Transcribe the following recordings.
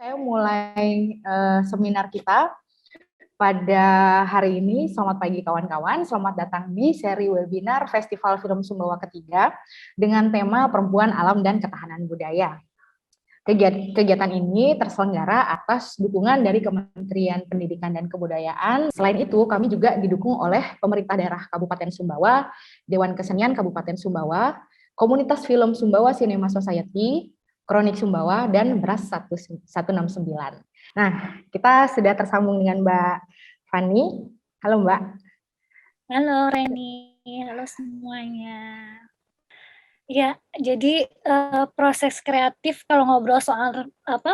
Saya mulai seminar kita pada hari ini. Selamat pagi kawan-kawan, selamat datang di seri webinar Festival Film Sumbawa ketiga dengan tema Perempuan, Alam, dan Ketahanan Budaya. Kegiatan ini terselenggara atas dukungan dari Kementerian Pendidikan dan Kebudayaan. Selain itu, kami juga didukung oleh pemerintah daerah Kabupaten Sumbawa, Dewan Kesenian Kabupaten Sumbawa, Komunitas Film Sumbawa Cinema Society, Kronik Sumbawa, dan Beras 169. Nah, kita sudah tersambung dengan Mbak Fani. Halo Mbak. Halo Reni, halo semuanya. Ya, jadi proses kreatif, kalau ngobrol soal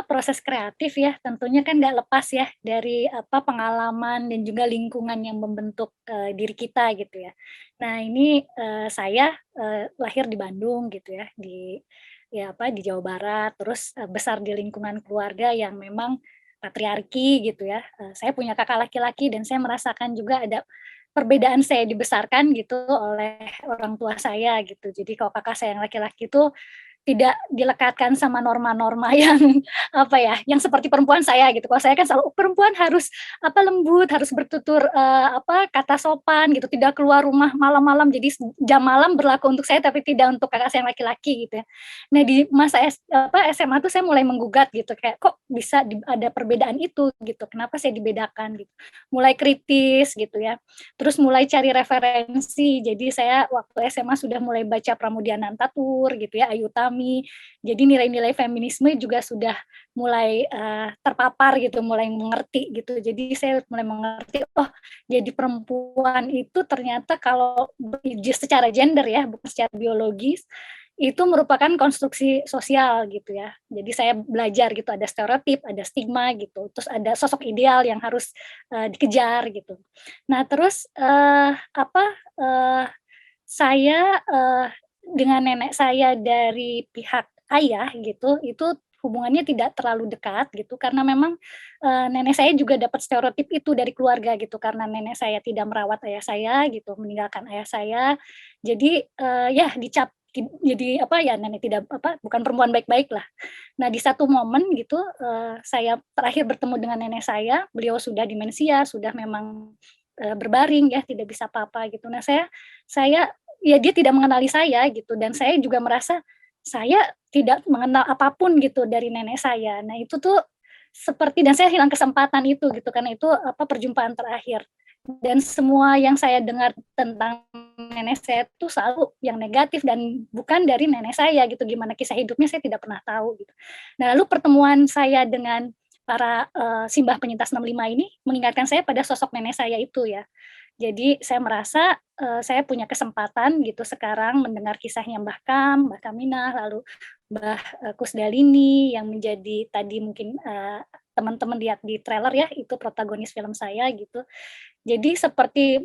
proses kreatif ya, tentunya kan nggak lepas ya dari pengalaman dan juga lingkungan yang membentuk diri kita gitu ya. Nah ini saya lahir di Bandung gitu ya, di Jawa Barat, terus besar di lingkungan keluarga yang memang patriarki gitu ya. Saya punya kakak laki-laki dan saya merasakan juga ada perbedaan saya dibesarkan gitu oleh orang tua saya gitu. Jadi kalau kakak saya yang laki-laki itu tidak dilekatkan sama norma-norma yang yang seperti perempuan saya gitu. Kalau saya kan selalu perempuan harus lembut, harus bertutur kata sopan gitu, tidak keluar rumah malam-malam. Jadi jam malam berlaku untuk saya tapi tidak untuk kakak saya yang laki-laki gitu ya. Nah, di masa SMA tuh saya mulai menggugat gitu kayak kok bisa ada perbedaan itu gitu. Kenapa saya dibedakan gitu. Mulai kritis gitu ya. Terus mulai cari referensi. Jadi saya waktu SMA sudah mulai baca Pramudia Nantatur gitu ya, Ayu Tami. Jadi nilai-nilai feminisme juga sudah mulai terpapar gitu, mulai mengerti gitu. Jadi saya mulai mengerti, oh jadi perempuan itu ternyata kalau secara gender ya, bukan secara biologis, itu merupakan konstruksi sosial gitu ya. Jadi saya belajar gitu, ada stereotip, ada stigma gitu, terus ada sosok ideal yang harus dikejar gitu. Nah terus saya dengan nenek saya dari pihak ayah gitu, itu hubungannya tidak terlalu dekat gitu, karena memang nenek saya juga dapat stereotip itu dari keluarga gitu, karena nenek saya tidak merawat ayah saya gitu, meninggalkan ayah saya. Jadi ya dicap jadi nenek tidak bukan perempuan baik-baik lah. Nah di satu momen gitu saya terakhir bertemu dengan nenek saya, beliau sudah demensia, sudah memang berbaring ya, tidak bisa apa-apa gitu. Nah saya ya dia tidak mengenali saya gitu, dan saya juga merasa saya tidak mengenal apapun gitu dari nenek saya. Nah itu tuh seperti, dan saya hilang kesempatan itu gitu, karena itu perjumpaan terakhir. Dan semua yang saya dengar tentang nenek saya itu selalu yang negatif dan bukan dari nenek saya gitu. Gimana kisah hidupnya saya tidak pernah tahu gitu. Nah lalu pertemuan saya dengan para simbah penyintas 65 ini mengingatkan saya pada sosok nenek saya itu ya. Jadi saya merasa saya punya kesempatan gitu sekarang mendengar kisahnya Mbah Kam, Mbah Kaminah, lalu Mbah Kusdalini yang menjadi tadi mungkin teman-teman lihat di trailer ya, itu protagonis film saya gitu. Jadi seperti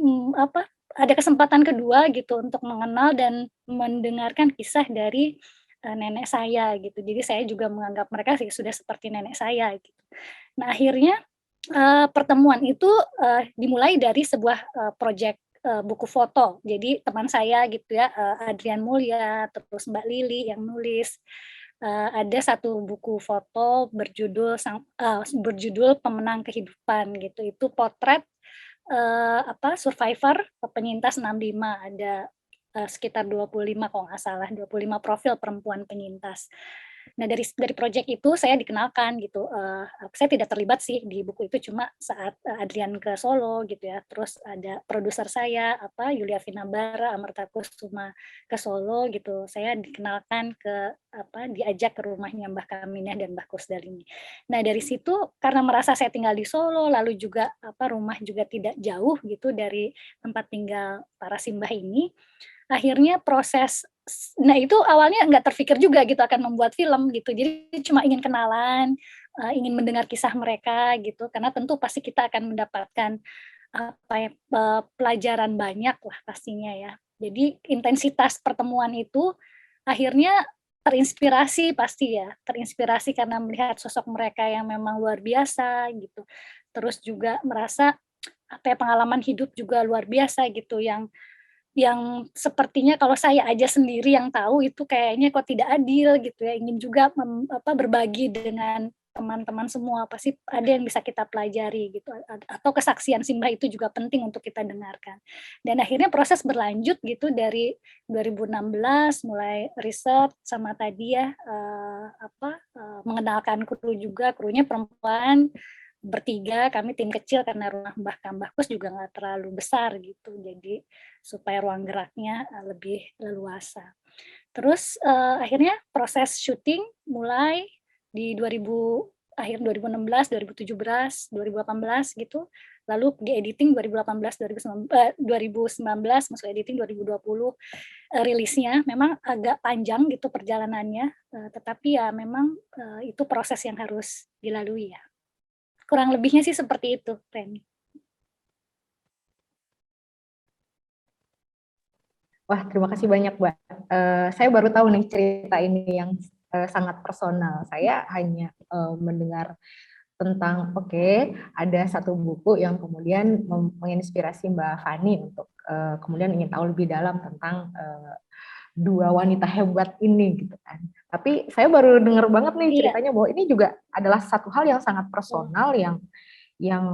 ada kesempatan kedua gitu untuk mengenal dan mendengarkan kisah dari nenek saya gitu. Jadi saya juga menganggap mereka sudah seperti nenek saya gitu. Nah akhirnya pertemuan itu dimulai dari sebuah project buku foto. Jadi teman saya gitu ya, Adrian Mulya, terus Mbak Lili yang nulis, ada satu buku foto berjudul Pemenang Kehidupan gitu. Itu potret survivor penyintas 65, ada sekitar 25 kalau nggak salah, 25 profil perempuan penyintas. Nah dari project itu saya dikenalkan gitu, saya tidak terlibat sih di buku itu, cuma saat Adrian ke Solo gitu ya, terus ada produser saya Yulia Vinabara, Amerta Kusuma ke Solo gitu, saya dikenalkan diajak ke rumahnya Mbah Kaminah dan Mbah Kusdalini. Nah dari situ karena merasa saya tinggal di Solo, lalu juga rumah juga tidak jauh gitu dari tempat tinggal para simbah ini, akhirnya nah itu awalnya nggak terpikir juga gitu akan membuat film gitu, jadi cuma ingin kenalan, ingin mendengar kisah mereka gitu, karena tentu pasti kita akan mendapatkan pelajaran banyak lah pastinya ya. Jadi intensitas pertemuan itu akhirnya terinspirasi pasti ya, terinspirasi karena melihat sosok mereka yang memang luar biasa gitu. Terus juga merasa pengalaman hidup juga luar biasa gitu, yang sepertinya kalau saya aja sendiri yang tahu itu kayaknya kok tidak adil gitu ya, ingin juga berbagi dengan teman-teman semua, pasti ada yang bisa kita pelajari gitu, atau kesaksian Simbah itu juga penting untuk kita dengarkan. Dan akhirnya proses berlanjut gitu dari 2016 mulai riset sama tadi ya, mengenalkan kru juga, krunya perempuan, bertiga, kami tim kecil karena rumah Mbah Kus juga nggak terlalu besar gitu, jadi supaya ruang geraknya lebih leluasa. Terus akhirnya proses syuting mulai di akhir 2016, 2017, 2018 gitu. Lalu di editing 2018, 2019 masuk editing 2020. Rilisnya memang agak panjang gitu perjalanannya, tetapi ya memang itu proses yang harus dilalui ya. Kurang lebihnya sih seperti itu, Reni. Wah, terima kasih banyak, Mbak. Saya baru tahu nih cerita ini yang sangat personal. Saya hanya mendengar tentang ada satu buku yang kemudian menginspirasi Mbak Fani untuk kemudian ingin tahu lebih dalam tentang dua wanita hebat ini gitu kan. Tapi saya baru dengar banget nih ceritanya bahwa ini juga adalah satu hal yang sangat personal yang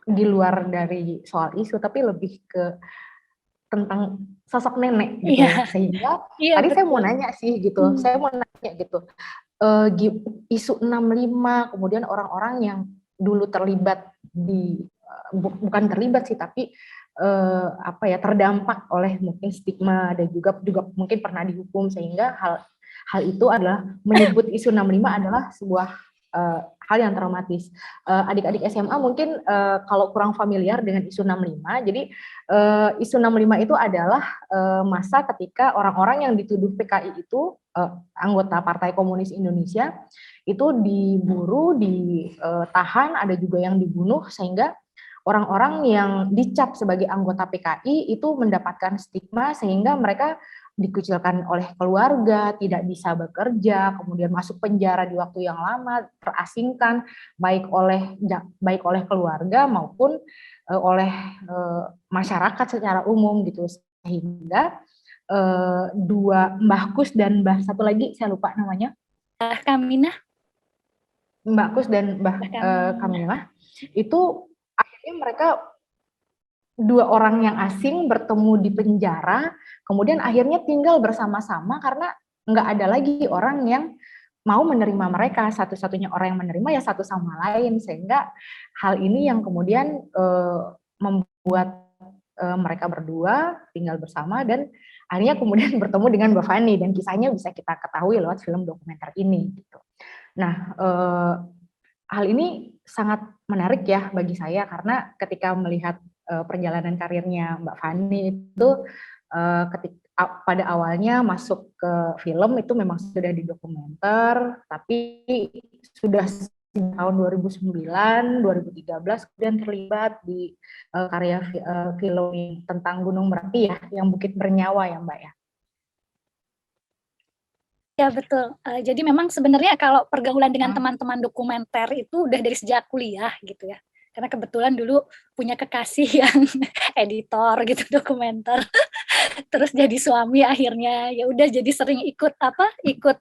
di luar dari soal isu, tapi lebih ke tentang sosok nenek gitu. Sehingga tadi saya mau nanya sih gitu. Saya mau nanya gitu. Isu 65, kemudian orang-orang yang dulu terlibat bukan terlibat sih, tapi terdampak oleh mungkin stigma dan juga mungkin pernah dihukum, sehingga hal itu adalah menyebut isu 65 adalah sebuah hal yang traumatis. Adik-adik SMA mungkin kalau kurang familiar dengan isu 65, jadi isu 65 itu adalah masa ketika orang-orang yang dituduh PKI itu anggota Partai Komunis Indonesia itu diburu, ditahan, ada juga yang dibunuh, sehingga orang-orang yang dicap sebagai anggota PKI itu mendapatkan stigma sehingga mereka dikucilkan oleh keluarga, tidak bisa bekerja, kemudian masuk penjara di waktu yang lama, terasingkan baik oleh keluarga maupun oleh masyarakat secara umum gitu, sehingga dua Mbah Kus dan Mbah satu lagi saya lupa namanya, Mbah Kaminah, Mbak Kus dan Mbah Kaminah itu akhirnya mereka dua orang yang asing bertemu di penjara, kemudian akhirnya tinggal bersama-sama karena nggak ada lagi orang yang mau menerima mereka, satu-satunya orang yang menerima ya satu sama lain, sehingga hal ini yang kemudian membuat mereka berdua tinggal bersama dan akhirnya kemudian bertemu dengan Mbak Fani, dan kisahnya bisa kita ketahui lewat film dokumenter ini. Gitu. Nah, hal ini sangat menarik ya bagi saya karena ketika melihat perjalanan karirnya Mbak Fani itu pada awalnya masuk ke film itu memang sudah di dokumenter, tapi sudah tahun 2009, 2013 kemudian terlibat di karya film tentang Gunung Merapi ya, yang Bukit Bernyawa ya Mbak ya. Ya betul. Jadi memang sebenarnya kalau pergaulan dengan teman-teman dokumenter itu udah dari sejak kuliah gitu ya. Karena kebetulan dulu punya kekasih yang editor gitu dokumenter. Terus jadi suami akhirnya ya udah jadi sering ikut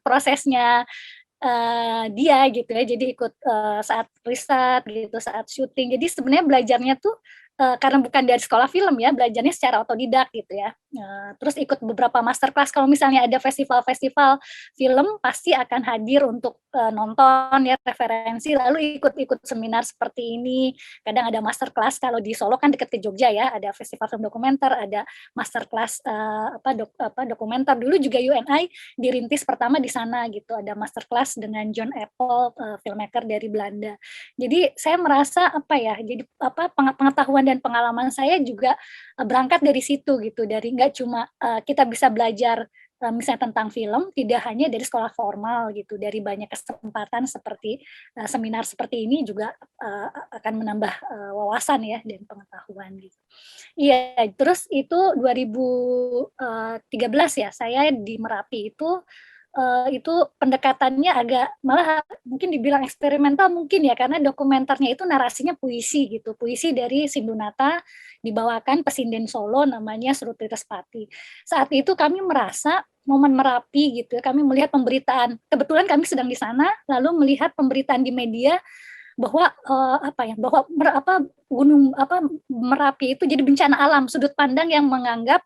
prosesnya dia gitu ya. Jadi ikut saat riset gitu, saat syuting. Jadi sebenarnya belajarnya tuh karena bukan dari sekolah film ya, belajarnya secara otodidak gitu ya. Terus ikut beberapa masterclass, kalau misalnya ada festival-festival film pasti akan hadir untuk nonton ya, referensi, lalu ikut-ikut seminar seperti ini. Kadang ada masterclass, kalau di Solo kan deket ke Jogja ya, ada festival film dokumenter, ada masterclass dokumenter. Dulu juga UNI dirintis pertama di sana gitu, ada masterclass dengan John Apple, filmmaker dari Belanda. Jadi saya merasa jadi pengetahuan dan pengalaman saya juga berangkat dari situ gitu, dari nggak cuma kita bisa belajar misalnya tentang film, tidak hanya dari sekolah formal gitu, dari banyak kesempatan seperti seminar seperti ini juga akan menambah wawasan ya dan pengetahuan gitu. Iya, terus itu 2013 ya, saya di Merapi itu pendekatannya agak malah mungkin dibilang eksperimental mungkin ya, karena dokumenternya itu narasinya puisi gitu, puisi dari Sindunata dibawakan pesinden Solo namanya Sruti Respati. Saat itu kami merasa momen Merapi gitu ya, kami melihat pemberitaan, kebetulan kami sedang di sana, lalu melihat pemberitaan di media bahwa bahwa gunung Merapi itu jadi bencana alam, sudut pandang yang menganggap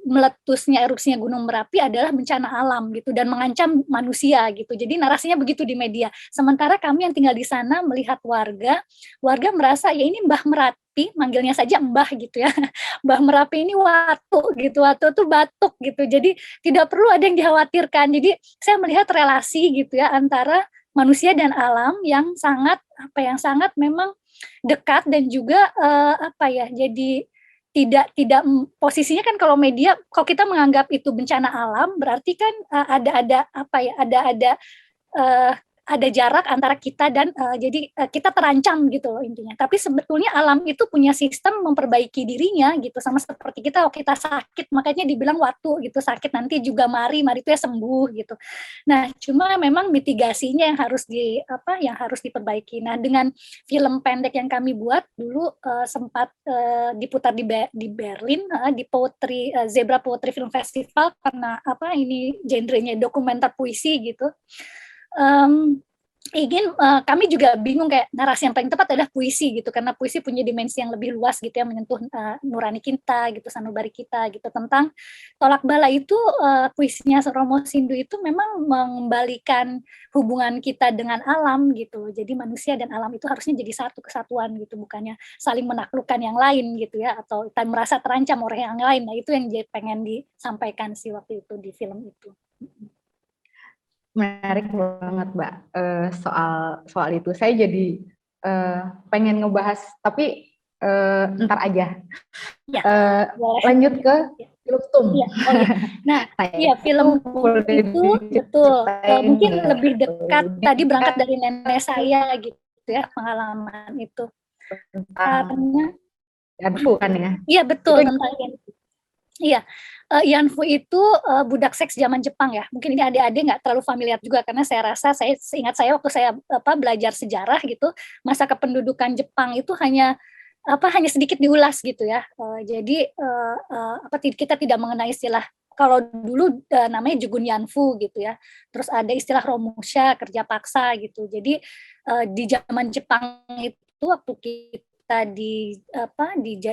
meletusnya erupsinya Gunung Merapi adalah bencana alam gitu dan mengancam manusia gitu. Jadi narasinya begitu di media. Sementara kami yang tinggal di sana melihat warga merasa ya ini Mbah Merapi, manggilnya saja Mbah gitu ya. Mbah Merapi ini watu gitu, watu tuh batuk gitu. Jadi tidak perlu ada yang dikhawatirkan. Jadi saya melihat relasi gitu ya antara manusia dan alam yang sangat memang dekat dan juga jadi tidak posisinya kan kalau media kalau kita menganggap itu bencana alam berarti kan uh, ada jarak antara kita dan jadi kita terancam gitu loh intinya. Tapi sebetulnya alam itu punya sistem memperbaiki dirinya gitu, sama seperti kita kalau kita sakit makanya dibilang waktu gitu, sakit nanti juga mari itu ya sembuh gitu. Nah, cuma memang mitigasinya yang harus diperbaiki. Nah, dengan film pendek yang kami buat dulu sempat diputar di Berlin di Zebra Poetry Film Festival karena ini genrenya dokumenter puisi gitu. Kami juga bingung kayak narasi yang paling tepat adalah puisi gitu, karena puisi punya dimensi yang lebih luas gitu ya, menyentuh nurani kita gitu, sanubari kita gitu. Tentang Tolak Bala itu puisinya Romo Sindu itu memang mengembalikan hubungan kita dengan alam gitu. Jadi manusia dan alam itu harusnya jadi satu kesatuan gitu, bukannya saling menaklukkan yang lain gitu ya, atau kita merasa terancam oleh yang lain. Nah, itu yang pengen disampaikan sih waktu itu di film itu. Menarik banget Mbak, soal itu. Saya jadi pengen ngebahas, tapi ntar aja. Ya, lanjut ke film TUM. Ya, Nah, iya film itu betul. Mungkin lebih dekat tadi berangkat dari nenek saya gitu ya, pengalaman itu. Karena Yanfu kan ya? Iya betul tentang Yanfu. Iya, Yanfu itu budak seks zaman Jepang ya. Mungkin ini adik-adik nggak terlalu familiar juga karena seingat saya waktu saya belajar sejarah gitu, masa kependudukan Jepang itu hanya sedikit diulas gitu ya. Jadi kita tidak mengenai istilah kalau dulu namanya Jugun Yanfu gitu ya. Terus ada istilah Romusha, kerja paksa gitu. Jadi di zaman Jepang itu waktu kita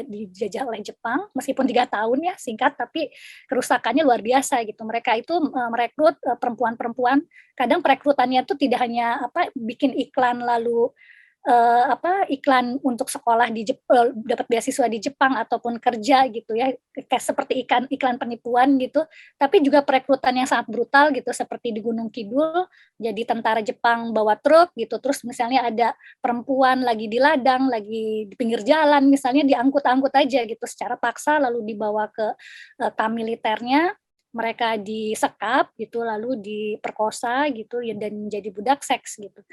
dijajah oleh Jepang, meskipun 3 tahun ya singkat, tapi kerusakannya luar biasa gitu. Mereka itu merekrut perempuan-perempuan. Kadang perekrutannya itu tidak hanya bikin iklan lalu iklan untuk sekolah dapat beasiswa di Jepang ataupun kerja gitu ya, kayak seperti iklan penipuan gitu, tapi juga perekrutan yang sangat brutal gitu, seperti di Gunung Kidul, jadi tentara Jepang bawa truk gitu, terus misalnya ada perempuan lagi di ladang, lagi di pinggir jalan, misalnya diangkut-angkut aja gitu secara paksa, lalu dibawa ke militernya, mereka disekap gitu, lalu diperkosa gitu ya, dan jadi budak seks gitu.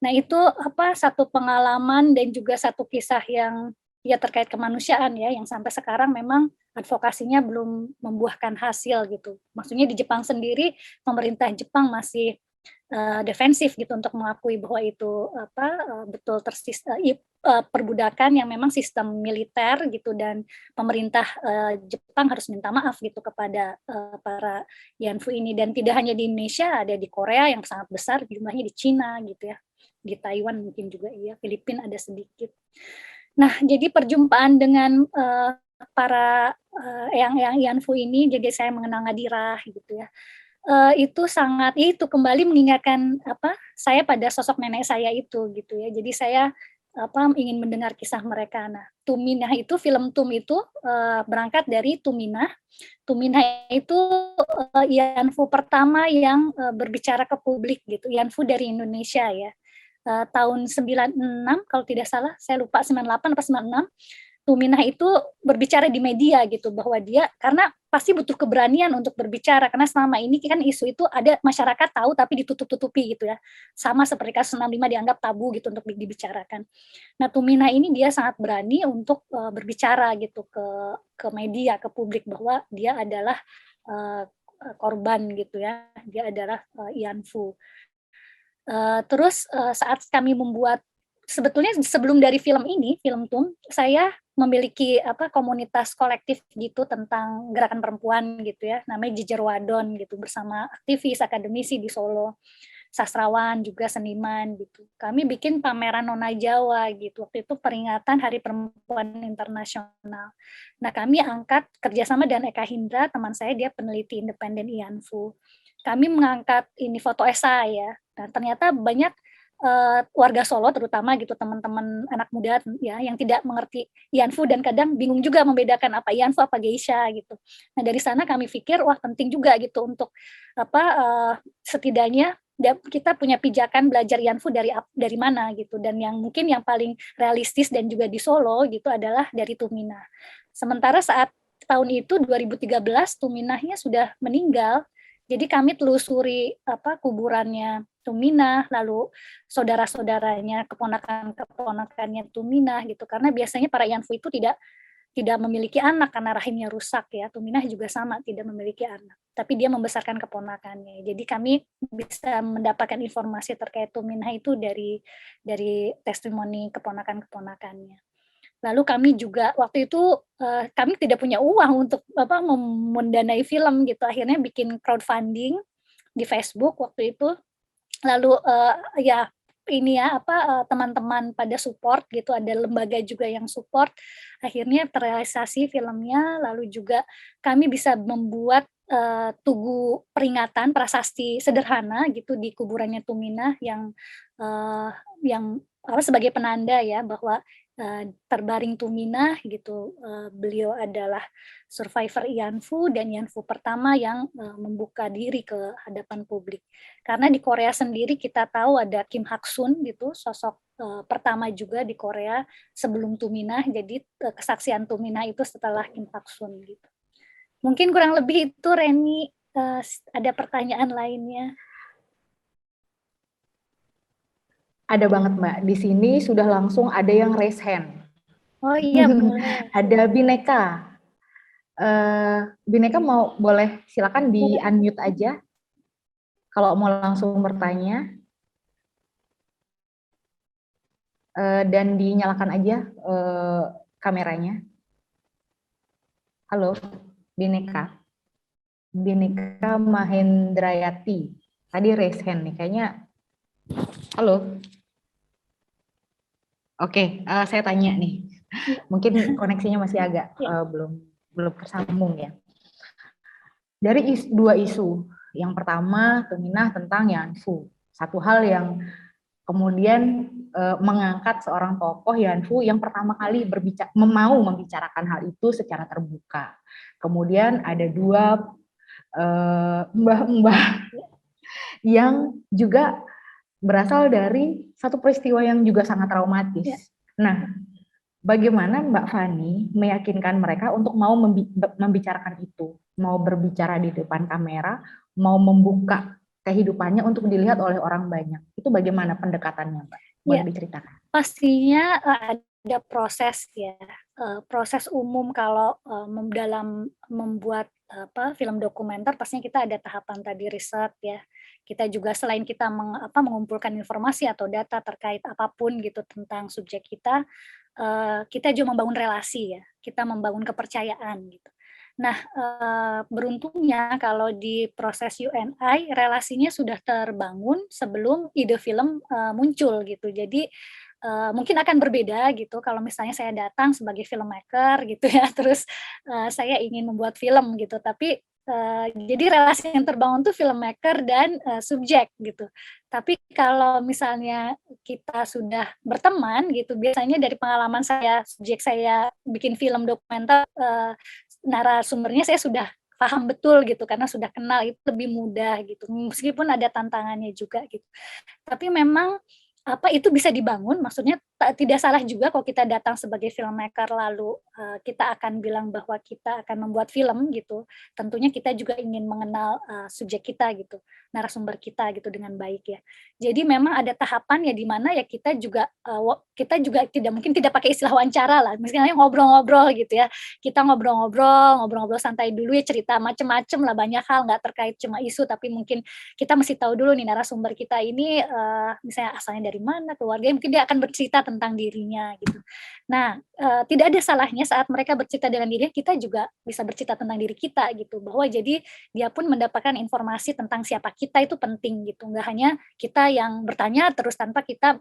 Nah, itu satu pengalaman dan juga satu kisah yang ya terkait kemanusiaan ya, yang sampai sekarang memang advokasinya belum membuahkan hasil gitu. Maksudnya di Jepang sendiri, pemerintah Jepang masih defensif gitu untuk mengakui bahwa itu betul perbudakan yang memang sistem militer gitu, dan pemerintah Jepang harus minta maaf gitu kepada para Yanfu ini. Dan tidak hanya di Indonesia, ada di Korea yang sangat besar jumlahnya, di Cina gitu ya, di Taiwan mungkin juga iya, Filipina ada sedikit. Nah, jadi perjumpaan dengan para yang Yanfu ini, jadi saya mengenal Nadirah gitu ya. Itu sangat kembali mengingatkan saya pada sosok nenek saya itu gitu ya. Jadi saya ingin mendengar kisah mereka. Nah, Tuminah itu, film Tum itu berangkat dari Tuminah. Tuminah itu Yanfu pertama yang berbicara ke publik gitu. Yanfu dari Indonesia ya. Tahun 96 kalau tidak salah, saya lupa 98 atau 96. Tuminah itu berbicara di media gitu, bahwa dia karena pasti butuh keberanian untuk berbicara, karena selama ini kan isu itu ada, masyarakat tahu tapi ditutup-tutupi gitu ya, sama seperti kasus 65 dianggap tabu gitu untuk dibicarakan. Nah, Tuminah ini dia sangat berani untuk berbicara gitu ke media, ke publik, bahwa dia adalah korban gitu ya, dia adalah Yanfu. Terus saat kami membuat, sebetulnya sebelum dari film ini, film Tum, saya memiliki komunitas kolektif gitu tentang gerakan perempuan gitu ya, namanya Jejer Wadon gitu, bersama aktivis, akademisi di Solo, sastrawan juga seniman gitu. Kami bikin pameran Nona Jawa gitu, waktu itu peringatan Hari Perempuan Internasional. Nah, kami angkat kerjasama dengan Eka Hindra, teman saya, dia peneliti independen IANFU. Kami mengangkat ini foto esai ya, dan ternyata banyak warga Solo terutama gitu, teman-teman anak muda ya yang tidak mengerti Ianfu dan kadang bingung juga membedakan apa Ianfu apa geisha gitu. Nah, dari sana kami pikir wah penting juga gitu untuk setidaknya kita punya pijakan belajar Ianfu dari mana gitu, dan yang mungkin yang paling realistis dan juga di Solo gitu adalah dari Tuminah. Sementara saat tahun itu 2013 Tuminahnya sudah meninggal. Jadi kami telusuri kuburannya Tuminah, lalu saudara-saudaranya, keponakan-keponakannya Tuminah gitu. Karena biasanya para Ianfu itu tidak memiliki anak karena rahimnya rusak ya. Tuminah juga sama, tidak memiliki anak. Tapi dia membesarkan keponakannya. Jadi kami bisa mendapatkan informasi terkait Tuminah itu dari testimoni keponakan-keponakannya. Lalu kami juga waktu itu kami tidak punya uang untuk mendanai film gitu. Akhirnya bikin crowdfunding di Facebook waktu itu. Lalu ya ini ya teman-teman pada support gitu, ada lembaga juga yang support. Akhirnya terrealisasi filmnya, lalu juga kami bisa membuat tugu peringatan prasasti sederhana gitu di kuburannya Tuminah yang sebagai penanda ya bahwa terbaring Tuminah gitu, beliau adalah survivor Ianfu dan Ianfu pertama yang membuka diri ke hadapan publik. Karena di Korea sendiri kita tahu ada Kim Hak Sun gitu, sosok pertama juga di Korea sebelum Tuminah, jadi kesaksian Tuminah itu setelah Kim Hak Sun gitu. Mungkin kurang lebih itu, Reni. Ada pertanyaan lainnya? Ada banget Mbak, di sini sudah langsung ada yang raise hand. Oh iya boleh. Ada Bineka. Bineka boleh silakan di unmute aja kalau mau langsung bertanya, dan dinyalakan aja kameranya. Halo Bineka. Bineka Mahendrayati. Tadi raise hand nih kayaknya. Halo. Oke, saya tanya nih. Mungkin koneksinya masih agak belum tersambung ya. Dari dua isu, yang pertama Tuminah tentang Ianfu. Satu hal yang kemudian mengangkat seorang tokoh Ianfu yang pertama kali mau membicarakan hal itu secara terbuka. Kemudian ada dua mbah-mbah yang juga berasal dari satu peristiwa yang juga sangat traumatis. Ya. Nah, bagaimana Mbak Fani meyakinkan mereka untuk mau membicarakan itu, mau berbicara di depan kamera, mau membuka kehidupannya untuk dilihat oleh orang banyak? Itu bagaimana pendekatannya, Mbak? Boleh diceritakan? Pastinya ada proses ya, proses umum kalau dalam membuat film dokumenter pastinya kita ada tahapan tadi riset ya. Kita juga selain kita mengumpulkan informasi atau data terkait apapun gitu tentang subjek kita juga membangun relasi ya, kita membangun kepercayaan gitu. Nah, beruntungnya kalau di proses UNI relasinya sudah terbangun sebelum ide film muncul gitu. Jadi mungkin akan berbeda gitu kalau misalnya saya datang sebagai filmmaker gitu ya, terus saya ingin membuat film gitu, tapi jadi relasi yang terbangun tuh filmmaker dan subjek gitu. Tapi kalau misalnya kita sudah berteman gitu, biasanya dari pengalaman saya, subjek saya bikin film dokumenter, narasumbernya saya sudah paham betul gitu, karena sudah kenal, itu lebih mudah gitu, meskipun ada tantangannya juga gitu. Tapi memang itu bisa dibangun, maksudnya tidak salah juga kalau kita datang sebagai filmmaker lalu kita akan bilang bahwa kita akan membuat film gitu. Tentunya kita juga ingin mengenal subjek kita gitu, narasumber kita gitu dengan baik ya. Jadi memang ada tahapan ya di mana ya kita juga tidak pakai istilah wawancara lah, misalnya ngobrol-ngobrol gitu ya. Kita ngobrol-ngobrol santai dulu ya, cerita macem-macem lah, banyak hal nggak terkait cuma isu, tapi mungkin kita mesti tahu dulu nih narasumber kita ini misalnya asalnya dari mana, keluarganya, mungkin dia akan bercerita tentang dirinya gitu. Nah, tidak ada salahnya saat mereka bercerita dengan dirinya, kita juga bisa bercerita tentang diri kita gitu, bahwa jadi dia pun mendapatkan informasi tentang siapa kita itu penting gitu, nggak hanya kita yang bertanya terus tanpa kita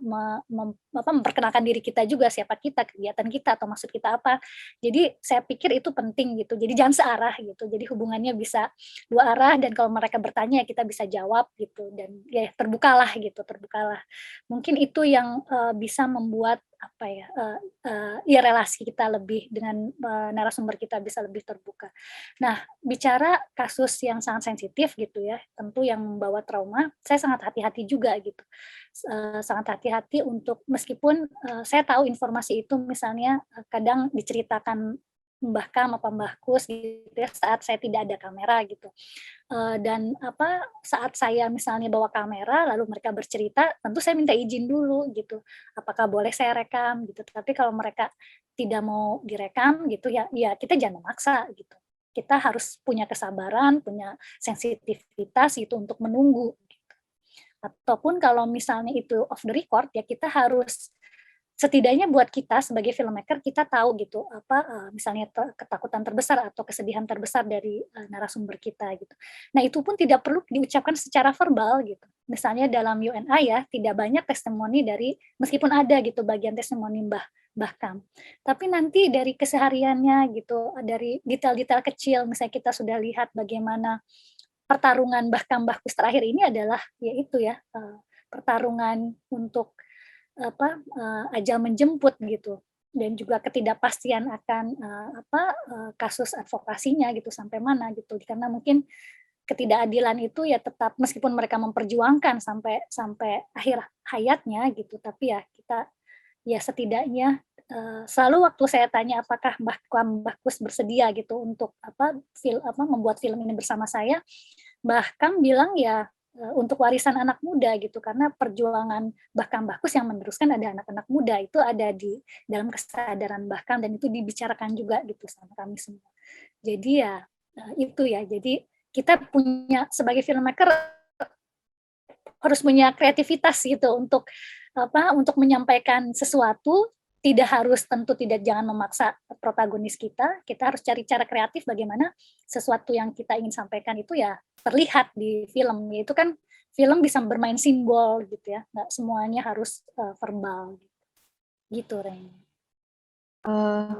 memperkenalkan diri kita juga, siapa kita, kegiatan kita, atau maksud kita apa. Jadi saya pikir itu penting gitu, jadi jangan searah gitu, jadi hubungannya bisa dua arah, dan kalau mereka bertanya ya kita bisa jawab gitu, dan ya terbukalah gitu, terbukalah. Mungkin itu yang, bisa membuat apa ya, ya relasi kita lebih dengan, narasumber kita bisa lebih terbuka. Nah, bicara kasus yang sangat sensitif gitu ya, tentu yang membawa trauma, saya sangat hati-hati juga gitu. Sangat hati-hati untuk meskipun, saya tahu informasi itu misalnya, kadang diceritakan Mbah Kam apa Mbah Kus gitu ya, saat saya tidak ada kamera gitu. Dan apa, saat saya misalnya bawa kamera lalu mereka bercerita, tentu saya minta izin dulu gitu, apakah boleh saya rekam gitu. Tapi kalau mereka tidak mau direkam gitu ya kita jangan memaksa gitu. Kita harus punya kesabaran, punya sensitivitas itu untuk menunggu gitu. Ataupun kalau misalnya itu off the record ya kita harus setidaknya buat kita sebagai filmmaker kita tahu gitu apa, misalnya ketakutan terbesar atau kesedihan terbesar dari, narasumber kita gitu. Nah itu pun tidak perlu diucapkan secara verbal gitu. Misalnya dalam UNA ya tidak banyak testimoni dari meskipun ada gitu bagian testimoni Mbah Mbah Kam. Tapi nanti dari kesehariannya gitu, dari detail-detail kecil misalnya kita sudah lihat bagaimana pertarungan Mbah Kam Mbah Kus terakhir ini adalah ya itu ya, pertarungan untuk apa, ajal menjemput gitu, dan juga ketidakpastian akan, kasus advokasinya gitu sampai mana gitu. Karena mungkin ketidakadilan itu ya tetap meskipun mereka memperjuangkan sampai sampai akhir hayatnya gitu, tapi ya kita ya setidaknya, selalu waktu saya tanya apakah Mbah Kam Mbah Kus bersedia gitu untuk membuat film ini bersama saya, Mbah Kam bilang ya, untuk warisan anak muda gitu, karena perjuangan Mbah Kam Mbah Kus yang meneruskan ada anak-anak muda, itu ada di dalam kesadaran Mbah Kam dan itu dibicarakan juga gitu sama kami semua. Jadi ya, itu ya, jadi kita punya sebagai filmmaker harus punya kreativitas gitu untuk menyampaikan sesuatu, tidak harus tentu tidak jangan memaksa protagonis kita harus cari cara kreatif bagaimana sesuatu yang kita ingin sampaikan itu ya terlihat di film. Itu kan film bisa bermain simbol gitu ya, nggak semuanya harus, verbal, gitu Ren.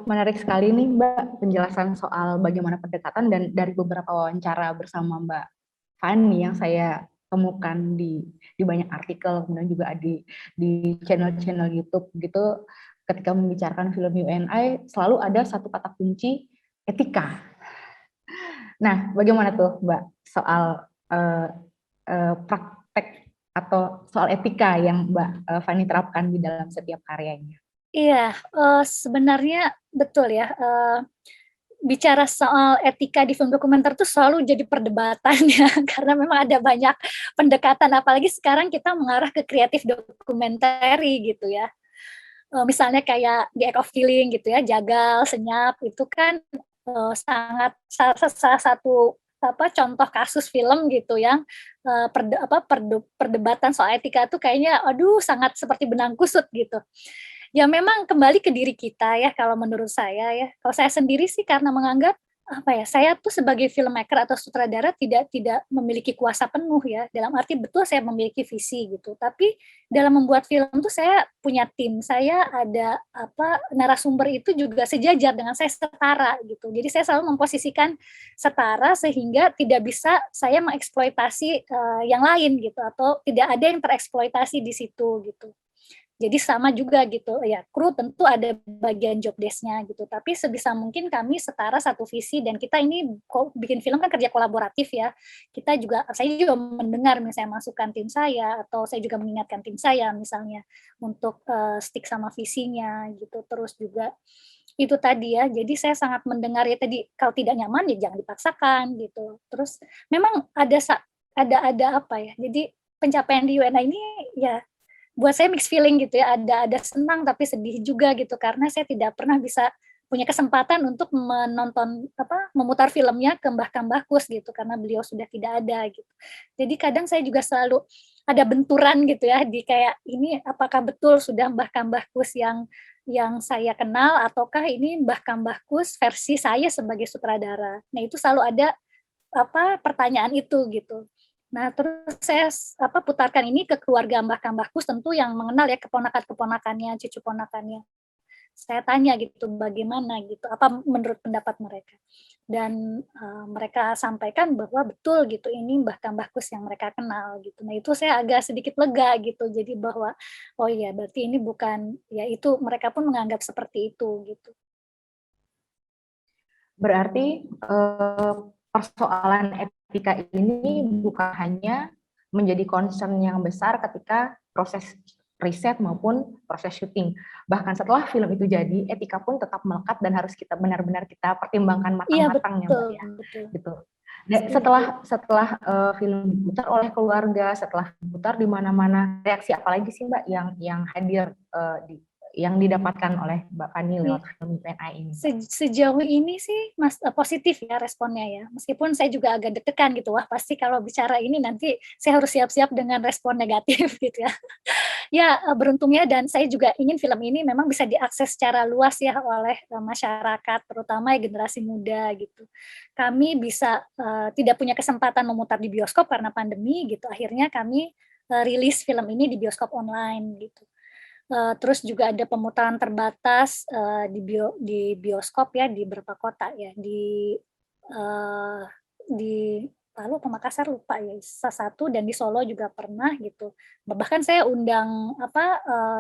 Menarik sekali nih Mbak penjelasan soal bagaimana pendekatan dan dari beberapa wawancara bersama Mbak Fani yang saya temukan di banyak artikel kemudian juga di channel-channel YouTube gitu ketika membicarakan film UNI selalu ada satu kata kunci etika. Nah, bagaimana tuh Mbak soal praktek atau soal etika yang Mbak Fani terapkan di dalam setiap karyanya? Iya, sebenarnya betul ya, bicara soal etika di film dokumenter tuh selalu jadi perdebatan ya, karena memang ada banyak pendekatan, apalagi sekarang kita mengarah ke kreatif documentary gitu ya. Misalnya kayak The Act of Killing gitu ya, Jagal, Senyap, itu kan, sangat salah satu contoh kasus film gitu yang, perdebatan soal etika tuh kayaknya aduh sangat seperti benang kusut gitu. Ya memang kembali ke diri kita ya kalau menurut saya ya. Kalau saya sendiri sih karena menganggap, saya tuh sebagai filmmaker atau sutradara tidak tidak memiliki kuasa penuh ya, dalam arti betul saya memiliki visi gitu, tapi dalam membuat film tuh saya punya tim, saya ada narasumber itu juga sejajar dengan saya, setara gitu. Jadi saya selalu memposisikan setara sehingga tidak bisa saya mengeksploitasi, yang lain gitu, atau tidak ada yang tereksploitasi di situ gitu. Jadi sama juga gitu, ya kru tentu ada bagian job desk-nya gitu, tapi sebisa mungkin kami setara satu visi dan kita ini bikin film kan kerja kolaboratif ya. Saya juga mendengar misalnya masukan tim saya atau saya juga mengingatkan tim saya misalnya untuk, stick sama visinya gitu. Terus juga itu tadi ya, jadi saya sangat mendengar ya tadi, kalau tidak nyaman ya jangan dipaksakan gitu. Terus memang ada apa ya, jadi pencapaian di UNA ini ya buat saya mixed feeling gitu ya, ada senang tapi sedih juga gitu, karena saya tidak pernah bisa punya kesempatan untuk memutar filmnya ke Mbah Kam Mbah Kus gitu, karena beliau sudah tidak ada gitu. Jadi kadang saya juga selalu ada benturan gitu ya di kayak ini apakah betul sudah Mbah Kambah Kus yang saya kenal ataukah ini Mbah Kambah Kus versi saya sebagai sutradara. Nah, itu selalu ada pertanyaan itu gitu. Nah, terus saya putarkan ini ke keluarga Mbah Kambah Kus tentu yang mengenal ya keponakan-keponakannya, cucu ponakannya. Saya tanya gitu, bagaimana gitu, apa menurut pendapat mereka. Dan mereka sampaikan bahwa betul gitu, ini Mbah Kambah Kus yang mereka kenal gitu. Nah, itu saya agak sedikit lega gitu. Jadi bahwa oh iya berarti ini bukan ya itu mereka pun menganggap seperti itu gitu. Berarti persoalan etika ini bukan hanya menjadi concern yang besar ketika proses riset maupun proses syuting. Bahkan setelah film itu jadi, etika pun tetap melekat dan harus kita benar-benar kita pertimbangkan matang-matang ya Mbak ya. Betul. Gitu. Dan setelah film diputar oleh keluarga, setelah diputar di mana-mana, reaksi apa lagi sih Mbak yang hadir yang didapatkan oleh Mbak Fani lewat film UNI ini? Sejauh ini sih positif ya responnya ya. Meskipun saya juga agak deg-degan gitu, wah pasti kalau bicara ini nanti saya harus siap-siap dengan respon negatif gitu ya. Ya beruntungnya dan saya juga ingin film ini memang bisa diakses secara luas ya oleh masyarakat, terutama generasi muda gitu. Kami bisa tidak punya kesempatan memutar di bioskop karena pandemi gitu, akhirnya kami rilis film ini di bioskop online gitu. Terus juga ada pemutaran terbatas di bioskop ya di beberapa kota ya di Palu atau Makassar lupa ya, salah satu dan di Solo juga pernah gitu. Bahkan saya undang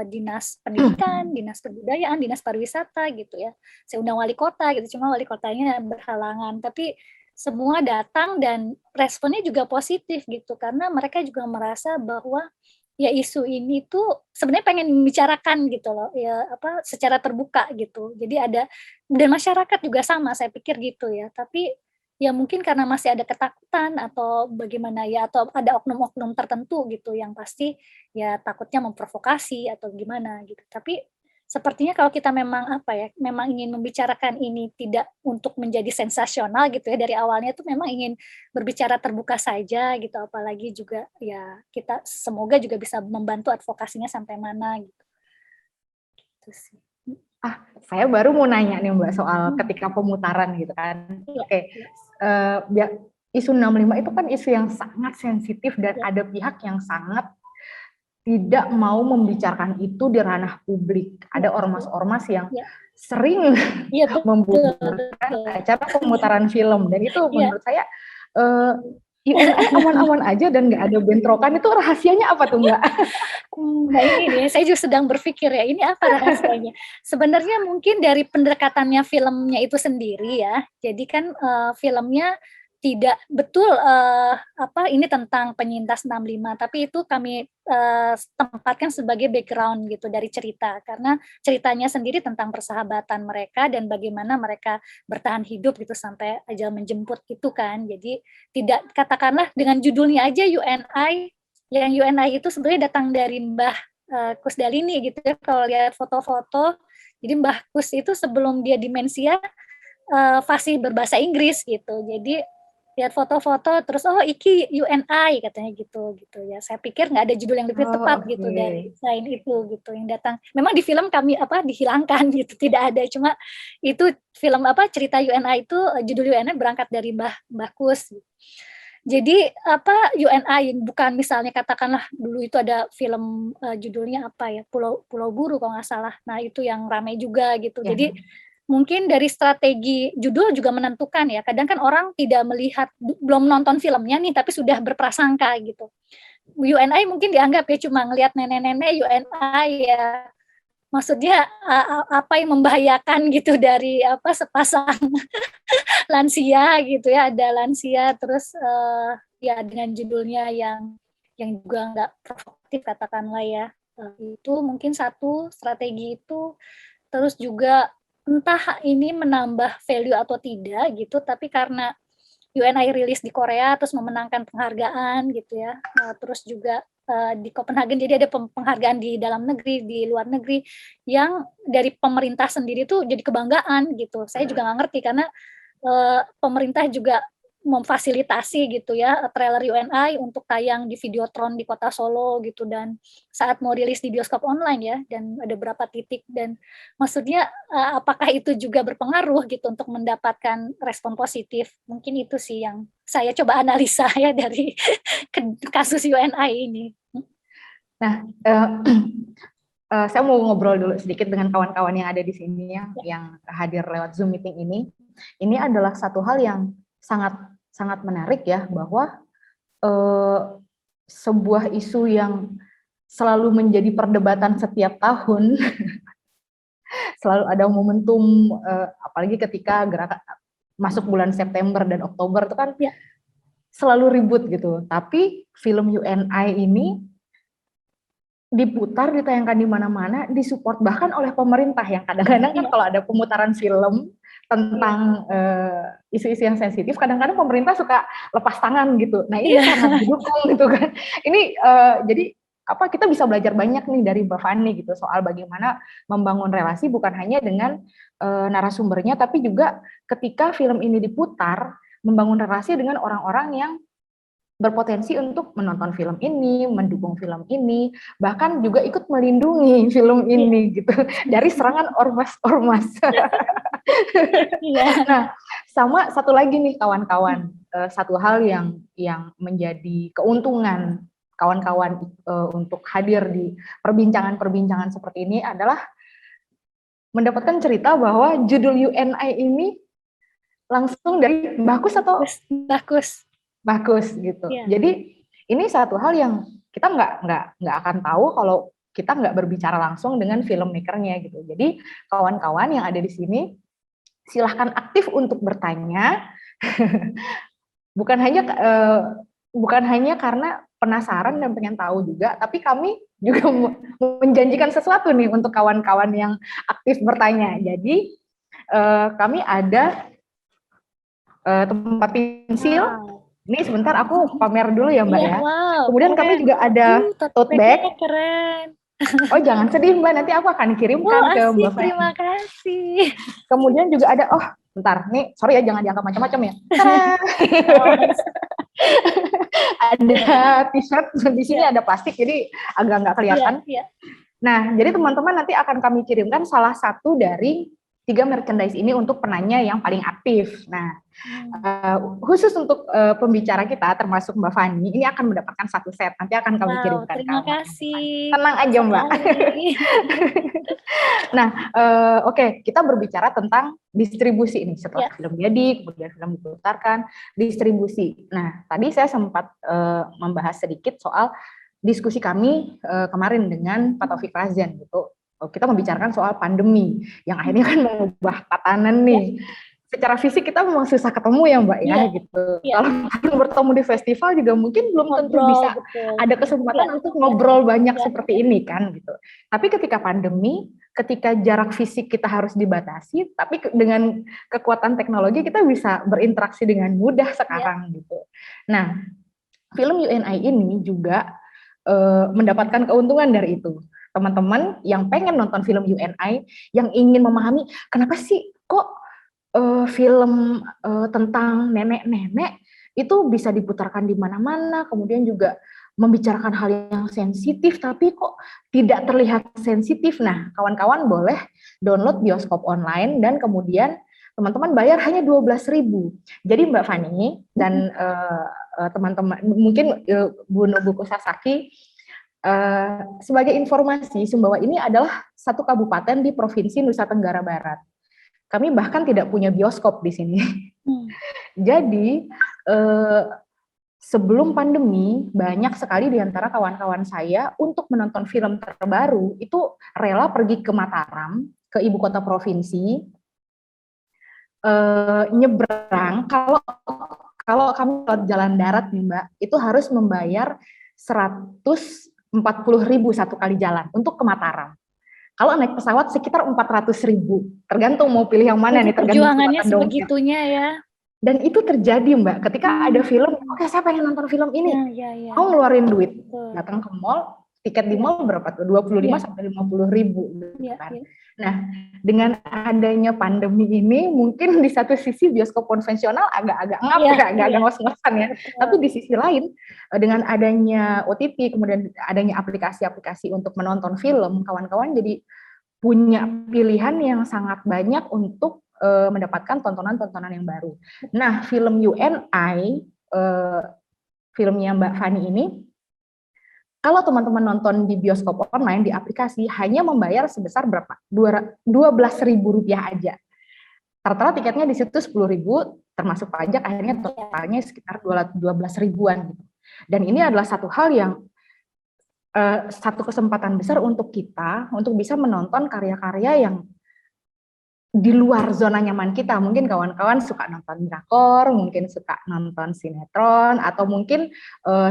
dinas pendidikan, dinas kebudayaan, dinas pariwisata gitu ya. Saya undang wali kota gitu, cuma wali kotanya berhalangan. Tapi semua datang dan responnya juga positif gitu karena mereka juga merasa bahwa ya isu ini tuh sebenarnya pengen membicarakan gitu loh, ya secara terbuka gitu. Jadi ada dan masyarakat juga sama saya pikir gitu ya. Tapi ya mungkin karena masih ada ketakutan atau bagaimana ya atau ada oknum-oknum tertentu gitu yang pasti ya takutnya memprovokasi atau gimana gitu. Tapi sepertinya kalau kita memang memang ingin membicarakan ini tidak untuk menjadi sensasional gitu ya dari awalnya tuh memang ingin berbicara terbuka saja gitu, apalagi juga ya kita semoga juga bisa membantu advokasinya sampai mana gitu. Gitu sih. Saya baru mau nanya nih Mbak soal ketika pemutaran gitu kan. Oke. Isu 65 itu kan isu yang sangat sensitif dan ada pihak yang sangat tidak mau membicarakan itu di ranah publik. Ada ormas-ormas yang sering membubarkan acara pemutaran film dan itu menurut saya UNI aman-aman aja dan nggak ada bentrokan, itu rahasianya apa tuh Mbak? Nah ini saya juga sedang berpikir ya, ini apa rahasianya? Sebenarnya mungkin dari pendekatannya filmnya itu sendiri ya. Jadi kan filmnya tidak betul ini tentang penyintas 65, tapi itu kami tempatkan sebagai background gitu dari cerita karena ceritanya sendiri tentang persahabatan mereka dan bagaimana mereka bertahan hidup gitu sampai ajal menjemput itu kan. Jadi tidak katakanlah dengan judulnya aja UNI, yang UNI itu sebenarnya datang dari Mbah Kus Dalini gitu ya kalau lihat foto-foto. Jadi Mbah Kus itu sebelum dia demensia fasih berbahasa Inggris gitu. Jadi lihat foto-foto terus oh iki UNI katanya gitu ya. Saya pikir nggak ada judul yang lebih tepat gitu dari selain itu gitu yang datang. Memang di film kami dihilangkan gitu, tidak ada, cuma itu film cerita UNI itu judul UNI berangkat dari Mbah Kus. Jadi UNI bukan misalnya katakanlah dulu itu ada film judulnya Pulau Buru kalau nggak salah. Nah itu yang ramai juga gitu. Jadi mungkin dari strategi judul juga menentukan ya. Kadang kan orang tidak melihat, belum nonton filmnya nih, tapi sudah berprasangka gitu. UNI mungkin dianggap ya cuma ngelihat nenek-nenek UNI ya. Maksudnya apa yang membahayakan gitu dari sepasang lansia gitu ya. Ada lansia terus ya dengan judulnya yang juga nggak provokatif katakanlah ya. Itu mungkin satu strategi itu. Terus juga entah ini menambah value atau tidak gitu, tapi karena UNI rilis di Korea terus memenangkan penghargaan gitu ya, terus juga di Copenhagen jadi ada penghargaan di dalam negeri, di luar negeri yang dari pemerintah sendiri tuh jadi kebanggaan gitu. Saya juga nggak ngerti karena pemerintah juga memfasilitasi gitu ya trailer UNI untuk tayang di Videotron di Kota Solo gitu, dan saat mau rilis di bioskop online ya, dan ada berapa titik, dan maksudnya apakah itu juga berpengaruh gitu untuk mendapatkan respon positif? Mungkin itu sih yang saya coba analisa ya dari kasus UNI ini. Nah, saya mau ngobrol dulu sedikit dengan kawan-kawan yang ada di sini yang hadir lewat Zoom meeting ini. Ini adalah satu hal yang sangat menarik ya, bahwa sebuah isu yang selalu menjadi perdebatan setiap tahun, selalu ada momentum, apalagi ketika gerakan masuk bulan September dan Oktober itu kan selalu ribut gitu. Tapi film UNI ini diputar, ditayangkan di mana-mana, disupport bahkan oleh pemerintah, yang kadang-kadang kan kalau ada pemutaran film tentang isu-isu yang sensitif, kadang-kadang pemerintah suka lepas tangan gitu. Nah ini sangat didukung gitu kan. Ini jadi kita bisa belajar banyak nih dari Mbak Fani gitu soal bagaimana membangun relasi bukan hanya dengan narasumbernya, tapi juga ketika film ini diputar, membangun relasi dengan orang-orang yang berpotensi untuk menonton film ini, mendukung film ini, bahkan juga ikut melindungi film ini gitu dari serangan ormas-ormas. Nah, sama satu lagi nih kawan-kawan, satu hal yang menjadi keuntungan kawan-kawan untuk hadir di perbincangan-perbincangan seperti ini adalah mendapatkan cerita bahwa judul UNI ini langsung dari Bakus atau Bagus gitu. Jadi ini satu hal yang kita nggak akan tahu kalau kita nggak berbicara langsung dengan filmmakernya gitu. Jadi kawan-kawan yang ada di sini silahkan aktif untuk bertanya, bukan hanya karena penasaran dan pengen tahu juga, tapi kami juga menjanjikan sesuatu nih untuk kawan-kawan yang aktif bertanya. Jadi kami ada tempat pensil. Ini sebentar aku pamer dulu ya Mbak ya. Kemudian kami juga ada tote bag. Keren. Oh jangan sedih Mbak, nanti aku akan kirimkan ke Mbak Fani. Terima kasih. Kemudian juga ada, bentar, nih sorry ya jangan dianggap macam-macam ya. Ada t-shirt, di sini ada plastik jadi agak nggak kelihatan. Nah jadi teman-teman nanti akan kami kirimkan salah satu dari 3 merchandise ini untuk penanya yang paling aktif. Nah, khusus untuk pembicara kita, termasuk Mbak Fani, ini akan mendapatkan 1 set. Nanti akan kami kirimkan. Terima kasih. Tenang aja Mbak. Nah, oke, kita berbicara tentang distribusi ini. Setelah film jadi, kemudian film diputarkan, distribusi. Nah, tadi saya sempat membahas sedikit soal diskusi kami kemarin dengan Pak Taufik Razan gitu. Kita membicarakan soal pandemi yang akhirnya kan mengubah tatanan nih. Secara fisik kita memang susah ketemu ya Mbak ya gitu. Kalau bertemu di festival juga mungkin belum tentu bisa ada kesempatan untuk ngobrol banyak seperti ini kan gitu. Tapi ketika pandemi, ketika jarak fisik kita harus dibatasi, tapi dengan kekuatan teknologi kita bisa berinteraksi dengan mudah sekarang gitu. Nah, film UNI ini juga mendapatkan keuntungan dari itu. Teman-teman yang pengen nonton film UNI, yang ingin memahami kenapa sih kok film tentang nenek-nenek itu bisa diputarkan di mana-mana, kemudian juga membicarakan hal yang sensitif tapi kok tidak terlihat sensitif. Nah, kawan-kawan boleh download bioskop online dan kemudian teman-teman bayar hanya 12.000. Jadi Mbak Fani dan teman-teman, mungkin Bu Nobuko Sasaki, sebagai informasi, Sumbawa ini adalah satu kabupaten di Provinsi Nusa Tenggara Barat. Kami bahkan tidak punya bioskop di sini. Jadi sebelum pandemi, banyak sekali di antara kawan-kawan saya untuk menonton film terbaru itu rela pergi ke Mataram, ke ibu kota provinsi, nyebrang. Kalau kami lewat jalan darat nih Mbak, itu harus membayar 140.000 satu kali jalan untuk ke Mataram. Kalau naik pesawat sekitar 400.000, tergantung mau pilih yang mana nih. Perjuangannya sebegitunya ya. Dan itu terjadi Mbak, ketika ada film, oke saya pengen nonton film ini, mau ngeluarin duit, datang ke mall, Tiket di mall berapa tuh? 25 sampai 50.000 gitu kan. Nah, dengan adanya pandemi ini mungkin di satu sisi bioskop konvensional agak-agak agak-agak ngos-ngosan ya. Tapi di sisi lain dengan adanya OTT, kemudian adanya aplikasi-aplikasi untuk menonton film, kawan-kawan jadi punya pilihan yang sangat banyak untuk mendapatkan tontonan-tontonan yang baru. Nah, film UNI, filmnya Mbak Fani ini, kalau teman-teman nonton di bioskop online, di aplikasi, hanya membayar sebesar berapa? Rp12.000 aja. Rata-rata tiketnya di situ 10.000, termasuk pajak, akhirnya totalnya sekitar 12.000-an. Gitu. Dan ini adalah satu hal yang, satu kesempatan besar untuk kita, untuk bisa menonton karya-karya yang di luar zona nyaman kita. Mungkin kawan-kawan suka nonton drakor, mungkin suka nonton sinetron, atau mungkin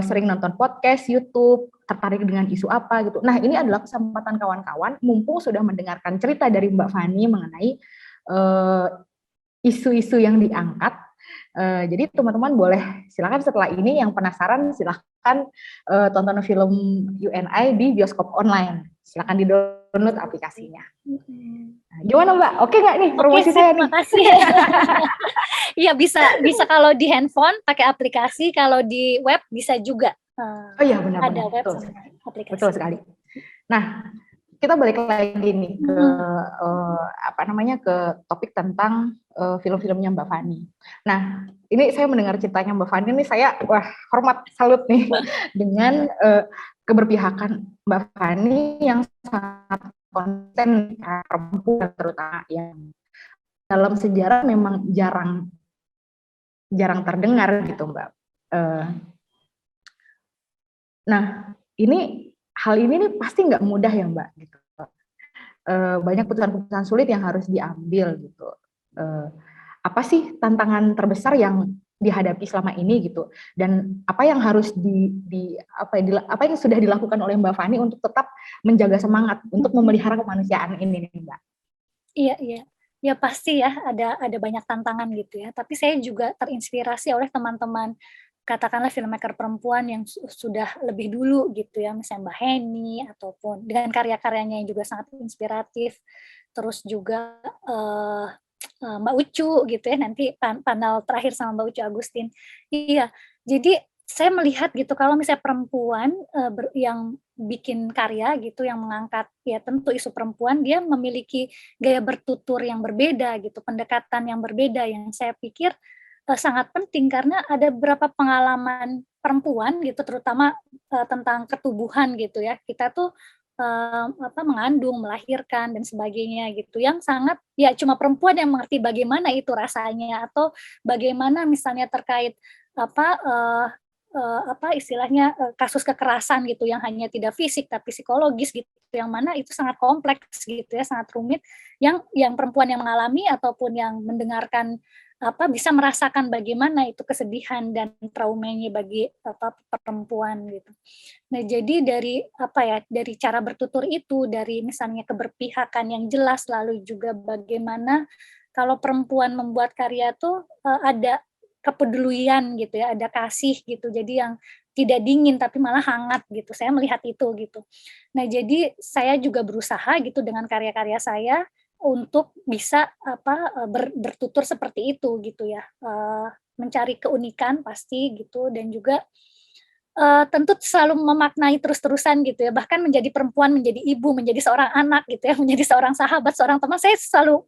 sering nonton podcast, YouTube, tertarik dengan isu apa gitu. Nah, ini adalah kesempatan kawan-kawan, mumpung sudah mendengarkan cerita dari Mbak Fani mengenai isu-isu yang diangkat. Jadi teman-teman boleh silakan setelah ini yang penasaran silahkan tonton film UNI di bioskop online. Silakan di-download aplikasinya. Nah, gimana Mbak? Oke nggak nih promosi saya nih? Makasih. Iya bisa kalau di handphone pakai aplikasi, kalau di web bisa juga. Oh iya benar. Ada web sama aplikasi. Betul sekali. Nah, kita balik lagi nih ke ke topik tentang film-filmnya Mbak Fani. Nah, ini saya mendengar ceritanya Mbak Fani ini saya hormat, salut nih dengan keberpihakan Mbak Fani yang sangat konten perempuan, terutama yang dalam sejarah memang jarang terdengar gitu Mbak. Nah, hal ini nih pasti nggak mudah ya Mbak gitu. Banyak keputusan-keputusan sulit yang harus diambil gitu. Apa sih tantangan terbesar yang dihadapi selama ini gitu, dan apa yang harus apa yang sudah dilakukan oleh Mbak Fani untuk tetap menjaga semangat untuk memelihara kemanusiaan ini nih Mbak? Iya. Ya pasti ya ada banyak tantangan gitu ya. Tapi saya juga terinspirasi oleh teman-teman, katakanlah filmmaker perempuan yang sudah lebih dulu gitu ya, misalnya Mbak Heni ataupun dengan karya-karyanya yang juga sangat inspiratif. Terus juga Mbak Ucu gitu ya, nanti panel terakhir sama Mbak Ucu Agustin. Iya, jadi saya melihat gitu kalau misalnya perempuan yang bikin karya gitu, yang mengangkat ya tentu isu perempuan, dia memiliki gaya bertutur yang berbeda gitu, pendekatan yang berbeda yang saya pikir sangat penting karena ada beberapa pengalaman perempuan gitu, terutama tentang ketubuhan gitu ya. Kita tuh mengandung, melahirkan dan sebagainya gitu, yang sangat ya cuma perempuan yang mengerti bagaimana itu rasanya, atau bagaimana misalnya terkait istilahnya kasus kekerasan gitu yang hanya tidak fisik tapi psikologis gitu, yang mana itu sangat kompleks gitu ya, sangat rumit, yang perempuan yang mengalami ataupun yang mendengarkan bisa merasakan bagaimana itu kesedihan dan traumanya bagi perempuan gitu. Nah, jadi dari cara bertutur itu, dari misalnya keberpihakan yang jelas, lalu juga bagaimana kalau perempuan membuat karya tuh ada kepedulian gitu ya, ada kasih gitu. Jadi yang tidak dingin tapi malah hangat gitu. Saya melihat itu gitu. Nah, jadi saya juga berusaha gitu dengan karya-karya saya untuk bisa bertutur seperti itu gitu ya, mencari keunikan pasti gitu, dan juga tentu selalu memaknai terus-terusan gitu ya, bahkan menjadi perempuan, menjadi ibu, menjadi seorang anak gitu ya, menjadi seorang sahabat, seorang teman, saya selalu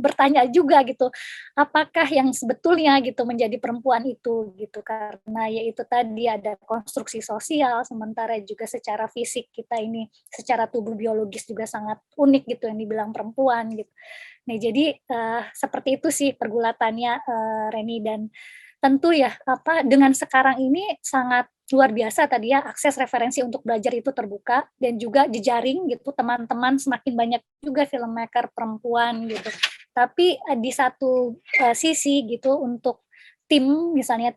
bertanya juga gitu, apakah yang sebetulnya gitu menjadi perempuan itu gitu, karena ya itu tadi ada konstruksi sosial, sementara juga secara fisik kita ini, secara tubuh biologis juga sangat unik gitu yang dibilang perempuan gitu. Nah, jadi seperti itu sih pergulatannya, Reni, dan tentu ya dengan sekarang ini sangat luar biasa tadi ya, akses referensi untuk belajar itu terbuka, dan juga jejaring gitu, teman-teman semakin banyak juga filmmaker perempuan gitu. Tapi di satu sisi gitu, untuk misalnya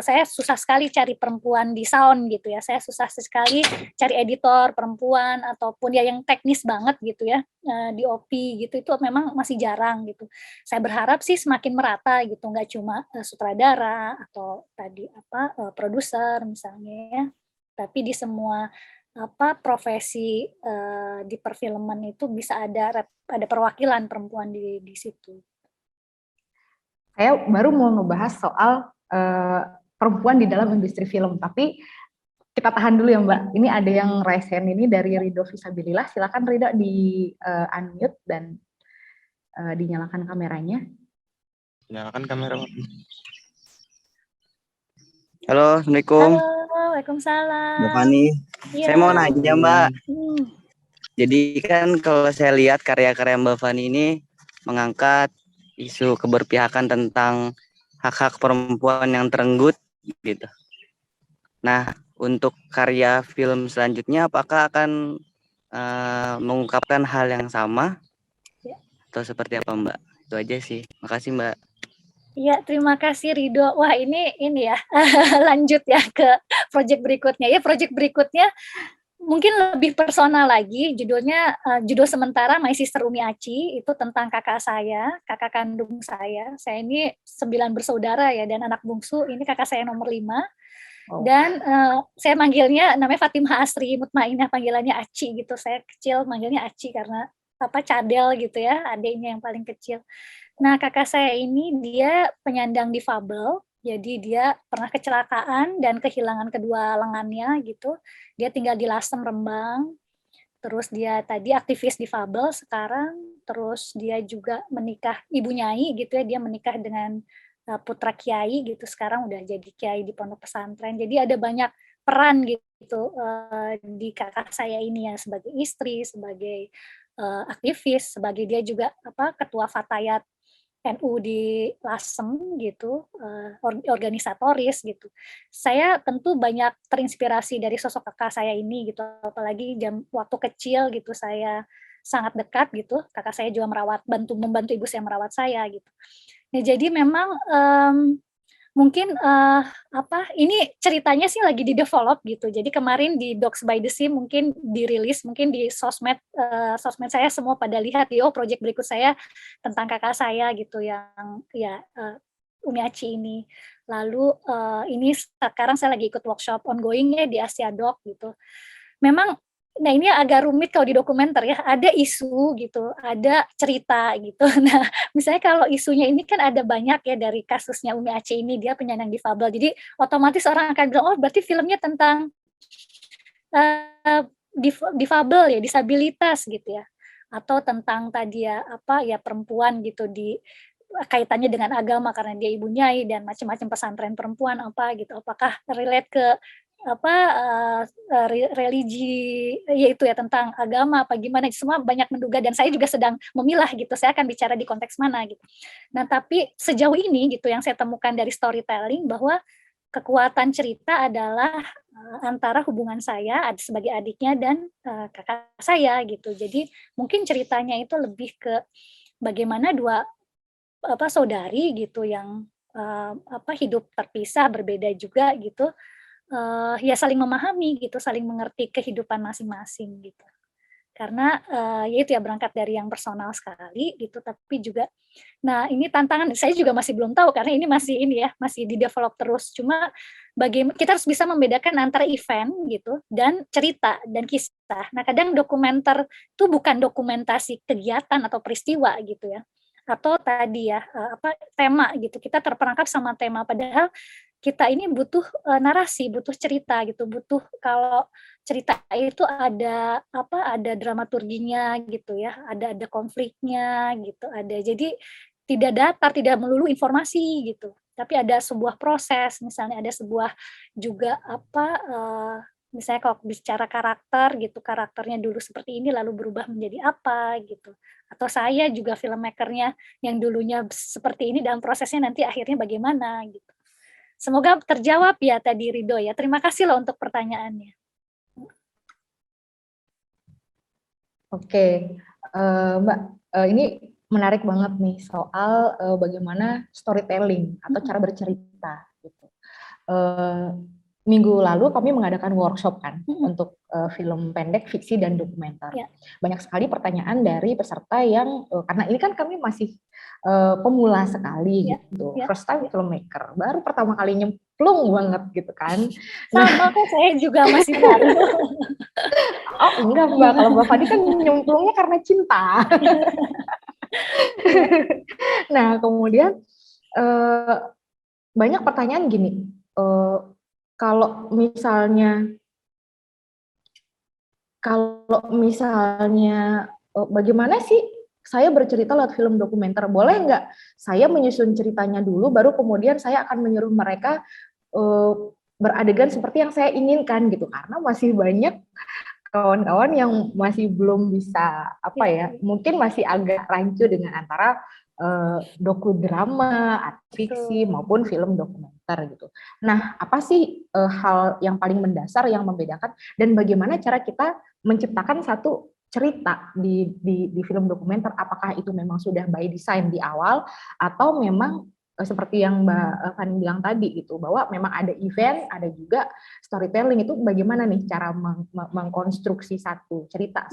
saya susah sekali cari perempuan di sound gitu ya, saya susah sekali cari editor perempuan ataupun ya yang teknis banget gitu ya, DOP gitu, itu memang masih jarang gitu. Saya berharap sih semakin merata gitu, nggak cuma sutradara atau tadi produser misalnya ya, tapi di semua profesi di perfilman itu bisa ada perwakilan perempuan di situ. Saya baru mau ngebahas soal perempuan di dalam industri film, tapi kita tahan dulu ya Mbak. Ini ada yang raise hand ini dari Ridho Visabilillah. Silakan Ridho di unmute dan dinyalakan kameranya. Nyalakan kamera. Halo, Assalamualaikum. Halo, Waalaikumsalam. Mbak Fani, Iya. saya mau nanya Mbak. Jadi kan kalau saya lihat karya-karya Mbak Fani ini mengangkat isu keberpihakan tentang hak-hak perempuan yang terenggut gitu. Nah, untuk karya film selanjutnya apakah akan mengungkapkan hal yang sama? Ya. Atau seperti apa Mbak? Itu aja sih. Makasih Mbak. Iya, terima kasih Ridho. Wah, ini ya, lanjut ya ke proyek berikutnya. Ya, proyek berikutnya mungkin lebih personal lagi, judulnya judul sementara My Sister Umi Aci, itu tentang kakak saya, kakak kandung saya. Saya ini 9 bersaudara ya, dan anak bungsu ini kakak saya nomor 5. Dan saya manggilnya namanya Fatimah Asri Mutmainah, panggilannya Aci gitu. Saya kecil manggilnya Aci karena cadel gitu ya, adiknya yang paling kecil. Nah, kakak saya ini dia penyandang difabel, jadi dia pernah kecelakaan dan kehilangan kedua lengannya gitu. Dia tinggal di Lasem, Rembang. Terus dia tadi aktivis difabel sekarang, terus dia juga menikah, ibu nyai gitu ya, dia menikah dengan putra kiai gitu, sekarang udah jadi kiai di pondok pesantren. Jadi ada banyak peran gitu di kakak saya ini ya, sebagai istri, sebagai aktivis, sebagai dia juga ketua Fatayat NU di Lasem gitu, organisatoris gitu. Saya tentu banyak terinspirasi dari sosok kakak saya ini gitu, apalagi waktu kecil gitu saya sangat dekat gitu, kakak saya juga membantu ibu saya merawat saya gitu. Nah, jadi memang mungkin ini ceritanya sih lagi di-develop gitu. Jadi kemarin di Docs by the Sea mungkin dirilis, mungkin di sosmed saya semua pada lihat, proyek berikut saya tentang kakak saya gitu yang ya Umi Aci ini. Lalu ini sekarang saya lagi ikut workshop ongoing ya di Asia Doc gitu. Memang nah ini agak rumit kalau di dokumenter ya, ada isu gitu, ada cerita gitu. Nah, misalnya kalau isunya ini kan ada banyak ya dari kasusnya Umi Aceh ini, dia penyandang difabel. Jadi otomatis orang akan bilang, oh berarti filmnya tentang difabel ya, disabilitas gitu ya. Atau tentang tadi ya, perempuan gitu di kaitannya dengan agama karena dia ibu nyai dan macam-macam pesantren perempuan gitu. Apakah relate ke religi yaitu ya tentang agama apa gimana, semua banyak menduga dan saya juga sedang memilah gitu, saya akan bicara di konteks mana gitu. Nah, tapi sejauh ini gitu yang saya temukan dari storytelling bahwa kekuatan cerita adalah antara hubungan saya sebagai adiknya dan kakak saya gitu. Jadi mungkin ceritanya itu lebih ke bagaimana dua saudari gitu yang hidup terpisah berbeda juga gitu. Ya saling memahami gitu, saling mengerti kehidupan masing-masing gitu. Karena ya itu ya berangkat dari yang personal sekali gitu, tapi juga nah ini tantangan saya juga masih belum tahu karena ini masih di-develop terus. Cuma kita harus bisa membedakan antara event gitu dan cerita dan kisah. Nah, kadang dokumenter itu bukan dokumentasi kegiatan atau peristiwa gitu ya. Atau tadi ya tema gitu. Kita terperangkap sama tema padahal kita ini butuh narasi, butuh cerita gitu, butuh kalau cerita itu ada ada dramaturginya gitu ya, ada konfliknya gitu, jadi tidak datar, tidak melulu informasi gitu, tapi ada sebuah proses, misalnya ada sebuah juga misalnya kalau bicara karakter gitu, karakternya dulu seperti ini lalu berubah menjadi apa gitu, atau saya juga filmmaker-nya yang dulunya seperti ini dalam prosesnya nanti akhirnya bagaimana gitu. Semoga terjawab ya tadi Ridho ya. Terima kasih loh untuk pertanyaannya. Oke, Mbak, ini menarik banget nih soal bagaimana storytelling atau cara bercerita. Gitu. Minggu lalu kami mengadakan workshop kan untuk film pendek, fiksi dan dokumenter. Ya. Banyak sekali pertanyaan dari peserta yang karena ini kan kami masih pemula sekali gitu, first time filmmaker, baru pertama kali nyemplung banget gitu kan. Sama kok saya juga masih baru. Enggak Mbak, kalau Mbak Fani kan nyemplungnya karena cinta. Nah, kemudian banyak pertanyaan gini, kalau misalnya bagaimana sih saya bercerita lewat film dokumenter? Boleh nggak saya menyusun ceritanya dulu, baru kemudian saya akan menyuruh mereka beradegan seperti yang saya inginkan gitu, karena masih banyak kawan-kawan yang masih belum bisa mungkin masih agak rancu dengan antara dokudrama, fiksi maupun film dokumenter gitu. Nah, apa sih hal yang paling mendasar yang membedakan dan bagaimana cara kita menciptakan satu cerita di film dokumenter? Apakah itu memang sudah by design di awal atau memang seperti yang Mbak Fani bilang tadi gitu, bahwa memang ada event, ada juga storytelling. Itu bagaimana nih cara mengkonstruksi satu cerita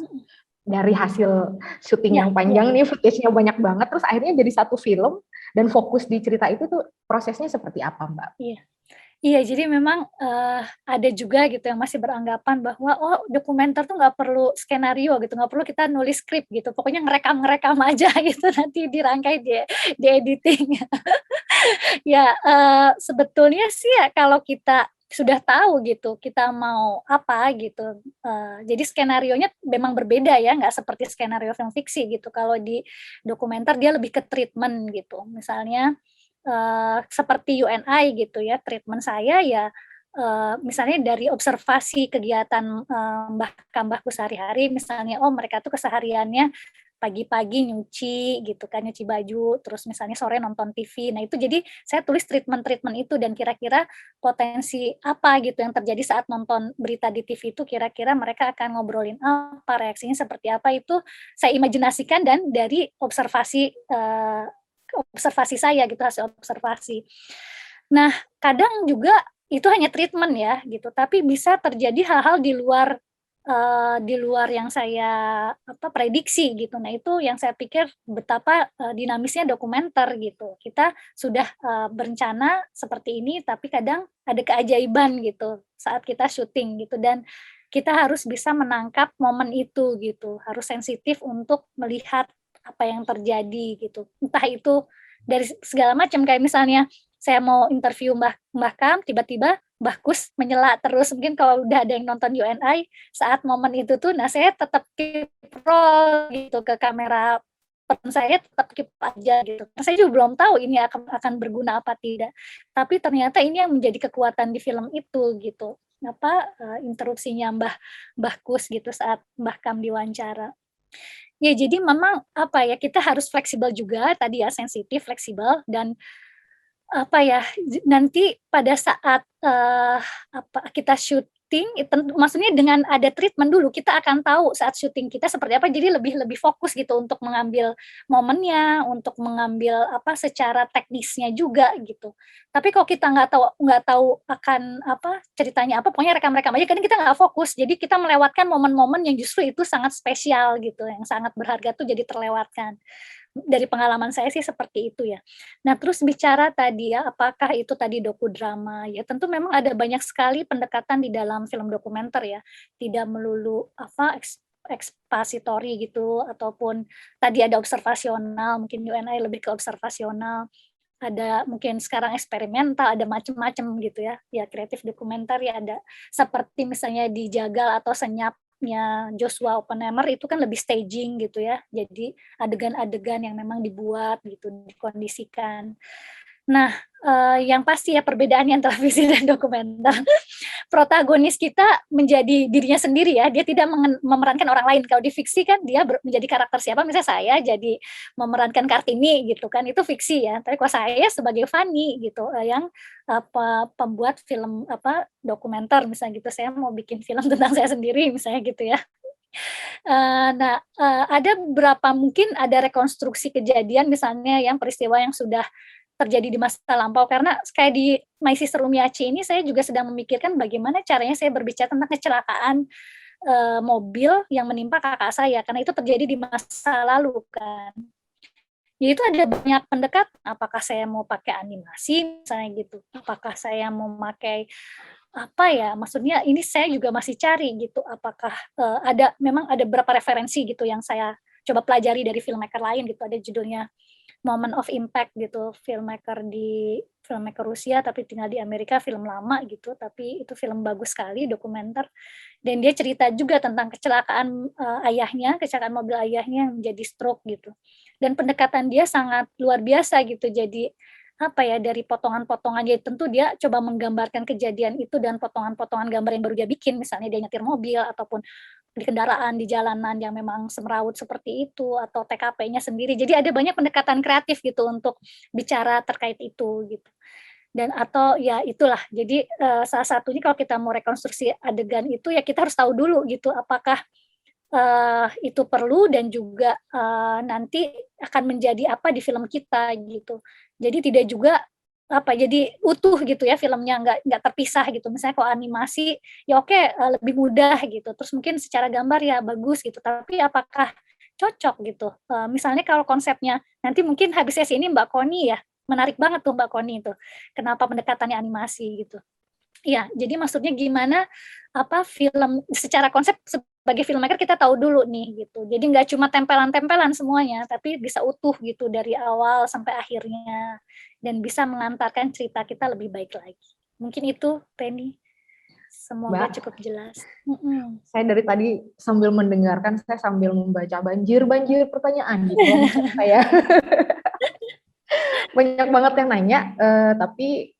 dari hasil syuting yang panjang nih, footage-nya banyak banget, terus akhirnya jadi satu film dan fokus di cerita itu tuh prosesnya seperti apa Mbak? Iya, jadi memang ada juga gitu yang masih beranggapan bahwa dokumenter tuh nggak perlu skenario gitu, nggak perlu kita nulis skrip gitu, pokoknya ngerekam aja gitu nanti dirangkai di editing. Ya, sebetulnya sih ya kalau kita sudah tahu gitu, kita mau apa gitu, jadi skenarionya memang berbeda ya, nggak seperti skenario film fiksi gitu. Kalau di dokumenter dia lebih ke treatment gitu. Misalnya, seperti UNI gitu ya, treatment saya ya, misalnya dari observasi kegiatan, mbahku sehari-hari, misalnya, mereka tuh kesehariannya pagi-pagi nyuci gitu kan, nyuci baju, terus misalnya sore nonton TV. Nah itu jadi saya tulis treatment-treatment itu dan kira-kira potensi apa gitu yang terjadi saat nonton berita di TV itu, kira-kira mereka akan ngobrolin apa, reaksinya seperti apa, itu saya imajinasikan dan dari observasi saya gitu, hasil observasi. Nah, kadang juga itu hanya treatment ya gitu, tapi bisa terjadi hal-hal di luar yang saya prediksi gitu. Nah, itu yang saya pikir betapa dinamisnya dokumenter gitu. Kita sudah berencana seperti ini, tapi kadang ada keajaiban gitu saat kita syuting gitu, dan kita harus bisa menangkap momen itu gitu, harus sensitif untuk melihat apa yang terjadi gitu. Entah itu dari segala macam, kayak misalnya saya mau interview Mbah Kam, tiba-tiba Mbah Kus menyela terus, mungkin kalau udah ada yang nonton UNI, saat momen itu tuh, nah saya tetap keep roll gitu ke kamera, saya tetap keep aja gitu. Saya juga belum tahu ini akan berguna apa tidak, tapi ternyata ini yang menjadi kekuatan di film itu gitu. Interupsinya Mbah Kus gitu saat Mbah Kam diwawancara. Ya jadi memang kita harus fleksibel juga tadi ya, sensitif, fleksibel, dan nanti pada saat, kita syuting, maksudnya dengan ada treatment dulu, kita akan tahu saat syuting kita seperti apa, jadi lebih fokus gitu untuk mengambil momennya, untuk mengambil secara teknisnya juga gitu. Tapi kalau kita nggak tahu akan ceritanya apa, pokoknya rekam-rekam aja, kadang kita nggak fokus, jadi kita melewatkan momen-momen yang justru itu sangat spesial gitu, yang sangat berharga tuh jadi terlewatkan. Dari pengalaman saya sih seperti itu ya. Nah, terus bicara tadi ya, apakah itu tadi dokudrama, ya tentu memang ada banyak sekali pendekatan di dalam film dokumenter ya. Tidak melulu ekspositori gitu, ataupun tadi ada observasional, mungkin UNI lebih ke observasional, ada mungkin sekarang eksperimental, ada macam-macam gitu ya. Ya kreatif dokumenter ya, ada seperti misalnya di Jagal atau Senyapnya Joshua Oppenheimer, itu kan lebih staging gitu ya. Jadi adegan-adegan yang memang dibuat gitu, dikondisikan. Nah, yang pasti ya perbedaannya antara fiksi dan dokumenter, protagonis kita menjadi dirinya sendiri ya, dia tidak memerankan orang lain. Kalau di fiksi kan dia menjadi karakter siapa, misalnya saya jadi memerankan Kartini gitu kan, itu fiksi ya. Tapi kalau saya sebagai Fani gitu, yang pembuat film dokumenter misalnya gitu, saya mau bikin film tentang saya sendiri misalnya gitu ya. Ada mungkin ada rekonstruksi kejadian misalnya yang peristiwa yang sudah terjadi di masa lampau, karena kayak di My Sister Umiachi ini saya juga sedang memikirkan bagaimana caranya saya berbicara tentang kecelakaan mobil yang menimpa kakak saya, karena itu terjadi di masa lalu kan. Ya itu ada banyak pendekat, apakah saya mau pakai animasi misalnya gitu, apakah saya mau pakai apa ya, maksudnya ini saya juga masih cari gitu, apakah, memang ada beberapa referensi gitu yang saya coba pelajari dari filmmaker lain gitu, ada judulnya Moment of Impact gitu, filmmaker Rusia tapi tinggal di Amerika, film lama gitu, tapi itu film bagus sekali, dokumenter, dan dia cerita juga tentang kecelakaan, kecelakaan mobil ayahnya yang menjadi stroke gitu. Dan pendekatan dia sangat luar biasa gitu, jadi apa ya, dari potongan-potongan, jadi tentu dia coba menggambarkan kejadian itu dan potongan-potongan gambar yang baru dia bikin, misalnya dia nyetir mobil ataupun di kendaraan, di jalanan yang memang semrawut seperti itu, atau TKP-nya sendiri. Jadi ada banyak pendekatan kreatif gitu untuk bicara terkait itu gitu. Dan atau ya itulah, jadi, salah satunya kalau kita mau rekonstruksi adegan itu ya kita harus tahu dulu gitu apakah, itu perlu dan juga, nanti akan menjadi apa di film kita gitu. Jadi tidak juga jadi utuh gitu ya filmnya, nggak terpisah gitu. Misalnya kalau animasi, ya oke, lebih mudah gitu, terus mungkin secara gambar ya bagus gitu, tapi apakah cocok gitu? Misalnya kalau konsepnya nanti mungkin habis sesi ini Mbak Koni ya, menarik banget tuh Mbak Koni itu, kenapa pendekatannya animasi gitu. Iya, jadi maksudnya gimana, film secara konsep sebagai filmmaker kita tahu dulu nih gitu. Jadi nggak cuma tempelan-tempelan semuanya, tapi bisa utuh gitu dari awal sampai akhirnya, dan bisa mengantarkan cerita kita lebih baik lagi. Mungkin itu, Penny. Semoga Mbak, cukup jelas. saya dari tadi sambil mendengarkan, saya sambil membaca banjir pertanyaan di kolom chat saya. Banyak banget yang nanya, tapi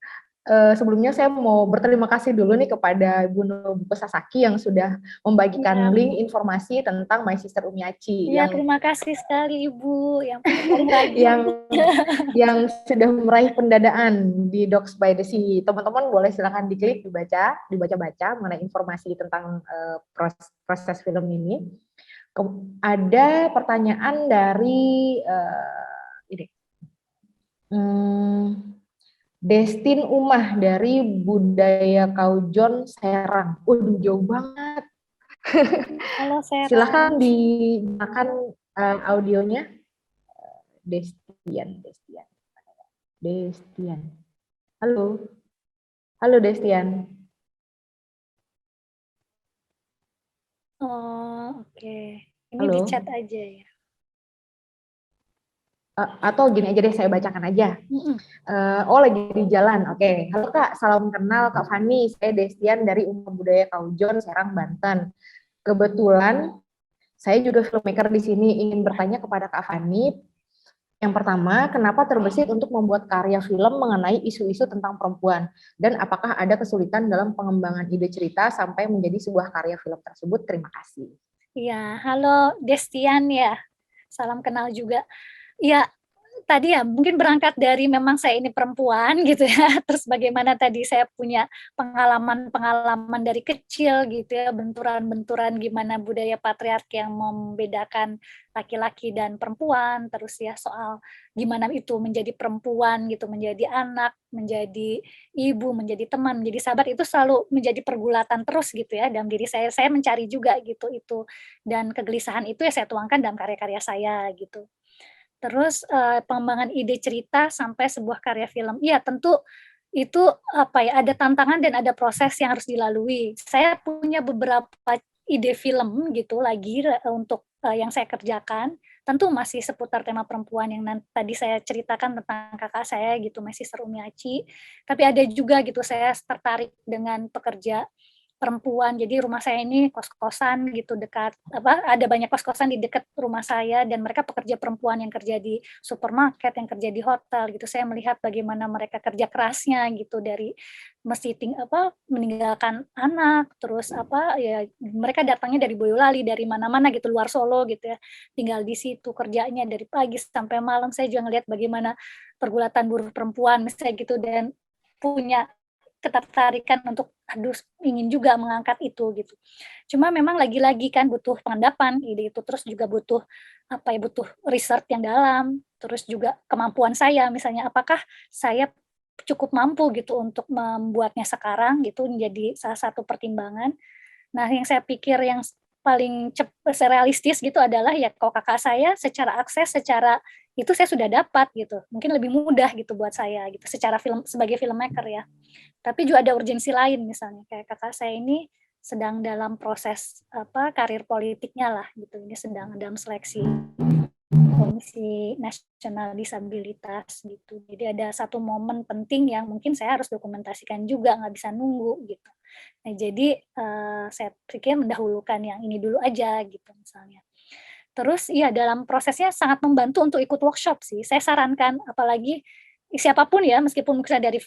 sebelumnya saya mau berterima kasih dulu nih kepada Bu Nobuko Sasaki yang sudah membagikan link informasi tentang My Sister Umiachi. Iya, terima kasih sekali Ibu yang paling rajin. yang sudah meraih pendadaan di Docs by the Sea. Teman-teman boleh silakan diklik, dibaca-baca mengenai informasi tentang proses film ini. Ada pertanyaan dari ini. Destin Umah dari Budaya Kaujon Serang. Waduh, jauh banget. Halo Serang. Silakan dinyalakan audionya. Destian. Halo. Halo Destian. Oh, oke. Ini Halo. di chat aja ya. Atau gini aja deh, saya bacakan aja. Lagi di jalan. Oke. Halo Kak, salam kenal Kak Fani. Saya Destian dari Umat Budaya Kaujon, Serang, Banten. Kebetulan saya juga filmmaker di sini, ingin bertanya kepada Kak Fani. Yang pertama, kenapa terbesit untuk membuat karya film mengenai isu-isu tentang perempuan? Dan apakah ada kesulitan dalam pengembangan ide cerita sampai menjadi sebuah karya film tersebut? Terima kasih. Iya, halo Destian ya. Salam kenal juga. Ya, tadi ya mungkin berangkat dari memang saya ini perempuan gitu ya, terus bagaimana tadi saya punya pengalaman dari kecil gitu ya, benturan-benturan gimana budaya patriarki yang membedakan laki-laki dan perempuan, terus ya soal gimana itu menjadi perempuan gitu, menjadi anak, menjadi ibu, menjadi teman, menjadi sahabat, itu selalu menjadi pergulatan terus gitu ya dalam diri saya mencari juga gitu itu, dan kegelisahan itu ya saya tuangkan dalam karya-karya saya gitu. Terus, pengembangan ide cerita sampai sebuah karya film. Iya tentu itu, ada tantangan dan ada proses yang harus dilalui. Saya punya beberapa ide film gitu lagi untuk, yang saya kerjakan, tentu masih seputar tema perempuan yang tadi saya ceritakan tentang kakak saya gitu, My Sister Umiachi. Tapi ada juga gitu saya tertarik dengan pekerja perempuan. Jadi rumah saya ini kos-kosan gitu dekat ada banyak kos-kosan di dekat rumah saya dan mereka pekerja perempuan yang kerja di supermarket, yang kerja di hotel gitu. Saya melihat bagaimana mereka kerja kerasnya gitu dari mesti meninggalkan anak, terus ya mereka datangnya dari Boyolali, dari mana-mana gitu, luar Solo gitu ya. Tinggal di situ kerjanya dari pagi sampai malam. Saya juga ngelihat bagaimana pergulatan buruh perempuan misalnya gitu dan punya ketertarikan untuk ingin juga mengangkat itu gitu. Cuma memang lagi-lagi kan butuh pengendapan ide itu, terus juga butuh butuh research yang dalam, terus juga kemampuan saya misalnya apakah saya cukup mampu gitu untuk membuatnya sekarang gitu menjadi salah satu pertimbangan. Nah, yang saya pikir yang paling realistis gitu adalah ya kalau kakak saya secara akses, secara itu saya sudah dapat gitu. Mungkin lebih mudah gitu buat saya gitu secara sebagai filmmaker ya. Tapi juga ada urgensi lain misalnya kayak kakak saya ini sedang dalam proses karir politiknya lah gitu. Ini sedang dalam seleksi Komisi Nasional Disabilitas gitu. Jadi ada satu momen penting yang mungkin saya harus dokumentasikan juga, nggak bisa nunggu gitu. Nah jadi saya pikir mendahulukan yang ini dulu aja gitu misalnya. Terus ya dalam prosesnya sangat membantu untuk ikut workshop sih. Saya sarankan apalagi siapapun ya meskipun misalnya dari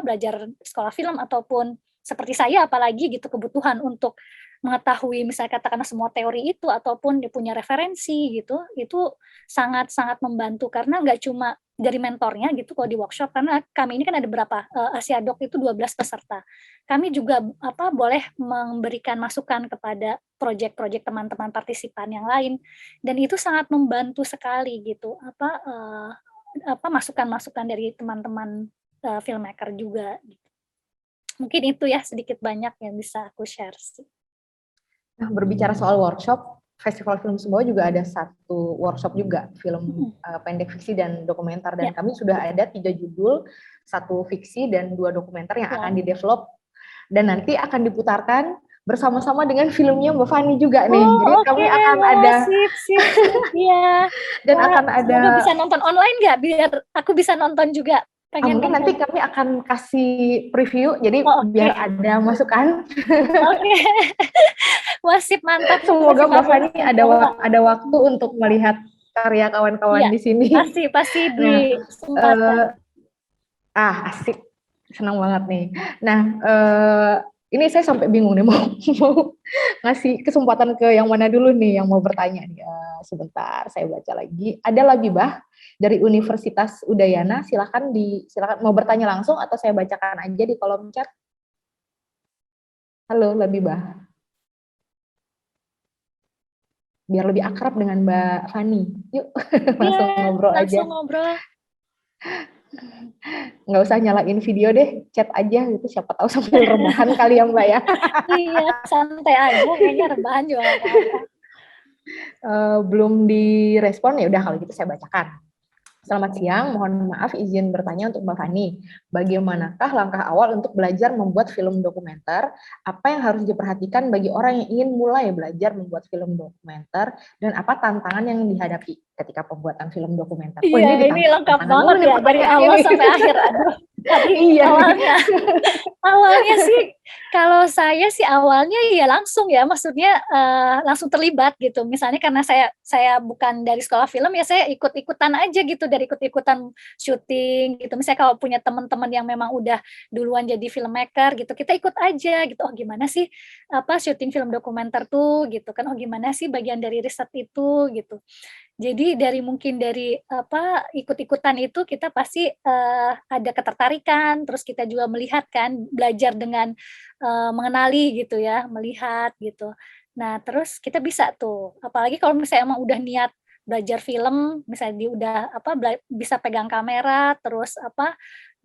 belajar sekolah film ataupun seperti saya apalagi gitu kebutuhan untuk mengetahui misalnya katakanlah semua teori itu ataupun dia punya referensi gitu, itu sangat-sangat membantu karena nggak cuma dari mentornya gitu kalau di workshop karena kami ini kan ada berapa Asiadok itu 12 peserta. Kami juga boleh memberikan masukan kepada proyek-proyek teman-teman partisipan yang lain dan itu sangat membantu sekali gitu masukan-masukan dari teman-teman filmmaker juga gitu. Mungkin itu ya sedikit banyak yang bisa aku share sih. Nah, berbicara soal workshop, Festival Film Sumbawa juga ada satu workshop juga, film pendek fiksi dan dokumenter. Dan kami sudah ada 3 judul, 1 fiksi dan 2 dokumenter yang akan di-develop. Dan nanti akan diputarkan bersama-sama dengan filmnya Mbak Fani juga nih. Jadi kami akan ada... Sip. Iya. Dan akan ada... bisa nonton online nggak? Biar aku bisa nonton juga. Mungkin nanti kami akan kasih preview, jadi biar ada masukan. Oke. Wasip mantap. Semoga Mbak Fani ada waktu untuk melihat karya kawan-kawan di sini. Pasti di kesempatan. Asik, senang banget nih. Nah, ini saya sampai bingung nih mau ngasih kesempatan ke yang mana dulu nih yang mau bertanya nih. Sebentar, saya baca lagi. Ada Labibah dari Universitas Udayana. Silakan mau bertanya langsung atau saya bacakan aja di kolom chat. Halo Labibah. Biar lebih akrab dengan Mbak Fani. Yuk, langsung ngobrol aja. Langsung ngobrol. Nggak usah nyalain video deh, chat aja gitu, siapa tahu sambil rebahan kali ya Mbak ya. Iya, santai aja, kayaknya rebahan juga. Belum direspon, ya udah kalau gitu saya bacakan. Selamat siang, mohon maaf izin bertanya untuk Mbak Fani. Bagaimanakah langkah awal untuk belajar membuat film dokumenter? Apa yang harus diperhatikan bagi orang yang ingin mulai belajar membuat film dokumenter? Dan apa tantangan yang dihadapi ketika pembuatan film dokumenter? Iya, ini lengkap banget ya, dari awal sampai akhir. Aduh, iya. Awalnya sih, kalau saya sih awalnya ya langsung ya, maksudnya langsung terlibat gitu. Misalnya karena saya bukan dari sekolah film ya, saya ikut-ikutan aja gitu, dari ikut-ikutan syuting gitu. Misalnya kalau punya teman-teman yang memang udah duluan jadi filmmaker gitu, kita ikut aja gitu. Oh gimana sih syuting film dokumenter tuh gitu kan? Oh gimana sih bagian dari riset itu gitu. Jadi mungkin dari ikut-ikutan itu kita pasti ada ketertarikan, terus kita juga melihat kan, belajar dengan mengenali gitu ya, melihat gitu. Nah terus kita bisa tuh, apalagi kalau misalnya emang udah niat belajar film, misalnya dia udah bisa pegang kamera, terus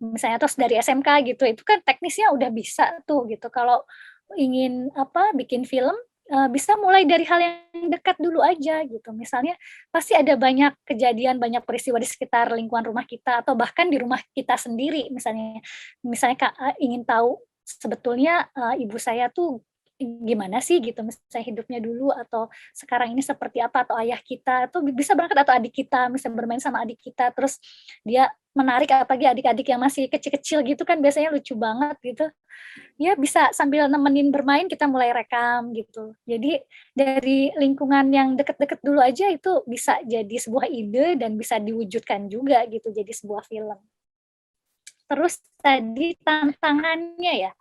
misalnya terus dari SMK gitu, itu kan teknisnya udah bisa tuh gitu. Kalau ingin bikin film, bisa mulai dari hal yang dekat dulu aja gitu. Misalnya pasti ada banyak kejadian, banyak peristiwa di sekitar lingkungan rumah kita atau bahkan di rumah kita sendiri misalnya. Misalnya ingin tahu sebetulnya ibu saya tuh gimana sih gitu, misalnya hidupnya dulu atau sekarang ini seperti apa, atau ayah kita atau bisa berangkat atau adik kita, misalnya bermain sama adik kita terus dia menarik, apalagi adik-adik yang masih kecil-kecil gitu kan biasanya lucu banget gitu. Ya bisa sambil nemenin bermain kita mulai rekam gitu. Jadi dari lingkungan yang deket-deket dulu aja itu bisa jadi sebuah ide dan bisa diwujudkan juga gitu jadi sebuah film. Terus tadi tantangannya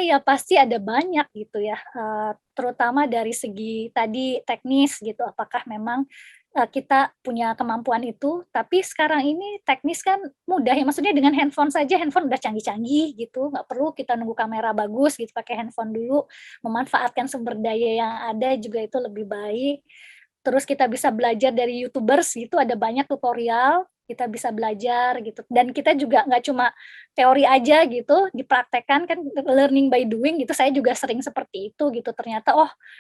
ya pasti ada banyak gitu ya, terutama dari segi tadi teknis gitu, apakah memang kita punya kemampuan itu, tapi sekarang ini teknis kan mudah ya, maksudnya dengan handphone saja, handphone udah canggih-canggih gitu, nggak perlu kita nunggu kamera bagus gitu, pakai handphone dulu, memanfaatkan sumber daya yang ada juga itu lebih baik. Terus kita bisa belajar dari YouTubers gitu, ada banyak tutorial kita bisa belajar gitu. Dan kita juga nggak cuma teori aja gitu, dipraktekkan kan learning by doing gitu. Saya juga sering seperti itu gitu. Ternyata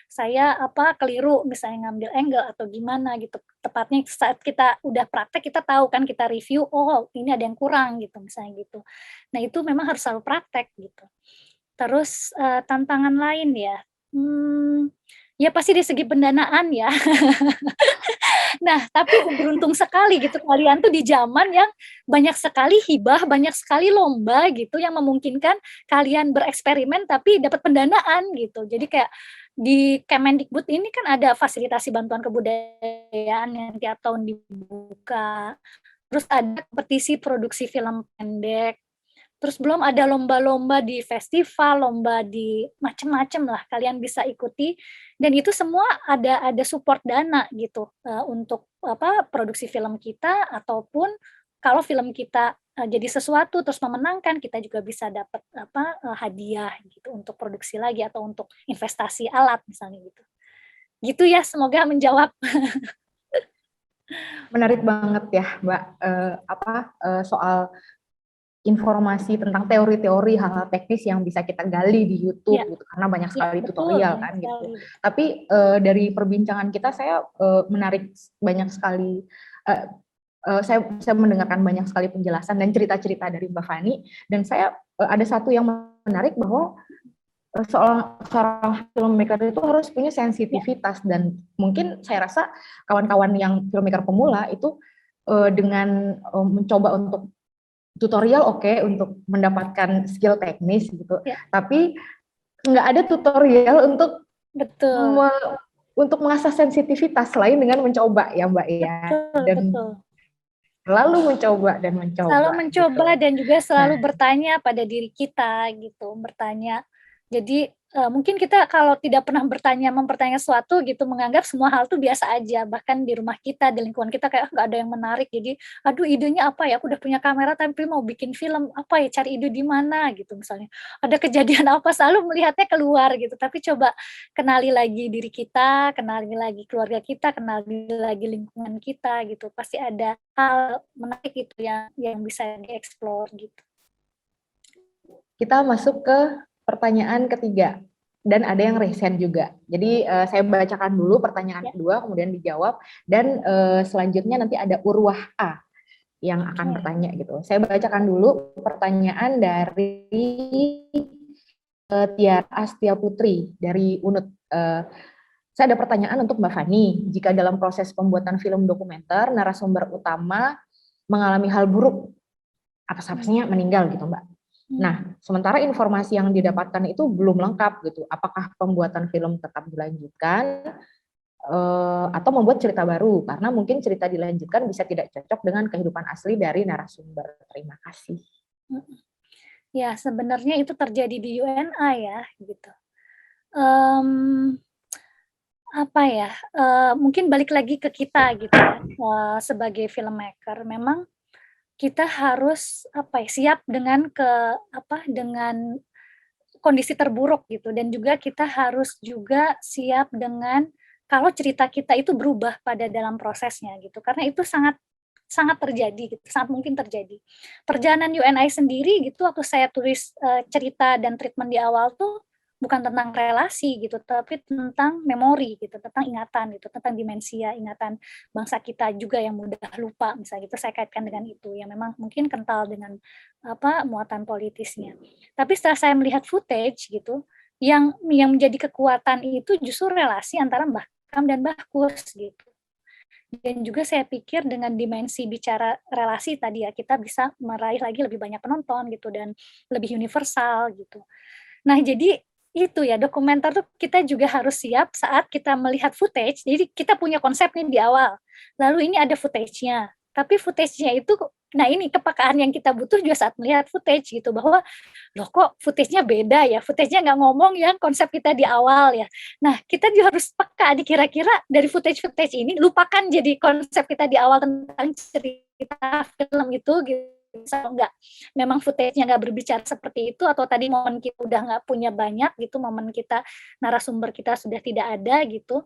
saya keliru misalnya ngambil angle atau gimana gitu. Tepatnya saat kita udah praktek kita tahu kan kita review, ini ada yang kurang gitu misalnya gitu. Nah, itu memang harus selalu praktek gitu. Terus tantangan lain ya, ya pasti dari segi pendanaan ya. Nah, tapi beruntung sekali gitu kalian tuh di zaman yang banyak sekali hibah, banyak sekali lomba gitu yang memungkinkan kalian bereksperimen tapi dapat pendanaan gitu. Jadi kayak di Kemendikbud ini kan ada fasilitasi bantuan kebudayaan yang tiap tahun dibuka. Terus ada kompetisi produksi film pendek. Terus belum ada lomba-lomba di festival, lomba di macem-macem lah kalian bisa ikuti dan itu semua ada support dana gitu, untuk produksi film kita ataupun kalau film kita, jadi sesuatu terus memenangkan kita juga bisa dapat hadiah gitu untuk produksi lagi atau untuk investasi alat misalnya gitu. Gitu ya, semoga menjawab. Menarik banget ya, Mbak, soal informasi tentang teori-teori hal-hal teknis yang bisa kita gali di YouTube gitu, karena banyak sekali tutorial kan gitu. Tapi dari perbincangan kita saya menarik banyak sekali, saya mendengarkan banyak sekali penjelasan dan cerita-cerita dari Mbak Fani, dan saya ada satu yang menarik bahwa seorang filmmaker itu harus punya sensitivitas, dan mungkin saya rasa kawan-kawan yang filmmaker pemula itu dengan mencoba untuk tutorial untuk mendapatkan skill teknis gitu, tapi nggak ada tutorial untuk mengasah sensitivitas selain dengan mencoba ya Mbak ya, dan selalu mencoba gitu. Dan juga selalu bertanya pada diri kita gitu, bertanya. Jadi mungkin kita kalau tidak pernah mempertanya sesuatu gitu, menganggap semua hal tuh biasa aja, bahkan di rumah kita, di lingkungan kita kayak nggak ada yang menarik, jadi aduh idenya apa ya, aku udah punya kamera tapi mau bikin film, apa ya, cari ide di mana gitu misalnya, ada kejadian apa, selalu melihatnya keluar gitu, tapi coba kenali lagi diri kita, kenali lagi keluarga kita, kenali lagi lingkungan kita gitu, pasti ada hal menarik gitu yang bisa dieksplor gitu. Kita masuk ke pertanyaan ketiga, dan ada yang resen juga. Jadi saya bacakan dulu pertanyaan kedua, kemudian dijawab, dan selanjutnya nanti ada Urwah A yang akan bertanya gitu. Saya bacakan dulu pertanyaan dari Tiara Astia Putri dari UNUD. Saya ada pertanyaan untuk Mbak Fani. Jika dalam proses pembuatan film dokumenter, narasumber utama mengalami hal buruk, apa-apanya meninggal gitu Mbak. Nah, sementara informasi yang didapatkan itu belum lengkap gitu. Apakah pembuatan film tetap dilanjutkan atau membuat cerita baru? Karena mungkin cerita dilanjutkan bisa tidak cocok dengan kehidupan asli dari narasumber. Terima kasih. Ya, sebenarnya itu terjadi di UNA ya, gitu. Mungkin balik lagi ke kita gitu ya, sebagai filmmaker. Memang kita harus siap dengan dengan kondisi terburuk gitu, dan juga kita harus juga siap dengan kalau cerita kita itu berubah pada dalam prosesnya gitu, karena itu sangat terjadi gitu, sangat mungkin terjadi. Perjalanan UNI sendiri gitu, waktu saya tulis cerita dan treatment di awal tuh bukan tentang relasi gitu, tapi tentang memori gitu, tentang ingatan gitu, tentang demensia, ingatan bangsa kita juga yang mudah lupa misalnya gitu, saya kaitkan dengan itu, yang memang mungkin kental dengan muatan politisnya. Tapi setelah saya melihat footage gitu, yang menjadi kekuatan itu justru relasi antara Mbah Kam dan Mbah Kus gitu. Dan juga saya pikir dengan dimensi bicara relasi tadi ya, kita bisa meraih lagi lebih banyak penonton gitu, dan lebih universal gitu. Nah, jadi itu ya, dokumenter tuh kita juga harus siap saat kita melihat footage. Jadi kita punya konsep nih di awal, lalu ini ada footage-nya. Tapi footage-nya itu, nah ini kepekaan yang kita butuh juga saat melihat footage gitu, bahwa loh kok footage-nya beda ya, footage-nya nggak ngomong yang konsep kita di awal ya. Nah, kita juga harus peka nih, kira-kira dari footage-footage ini, lupakan jadi konsep kita di awal tentang cerita film itu gitu. Enggak, memang footage-nya nggak berbicara seperti itu, atau tadi momen kita udah nggak punya banyak gitu, momen kita, narasumber kita sudah tidak ada gitu.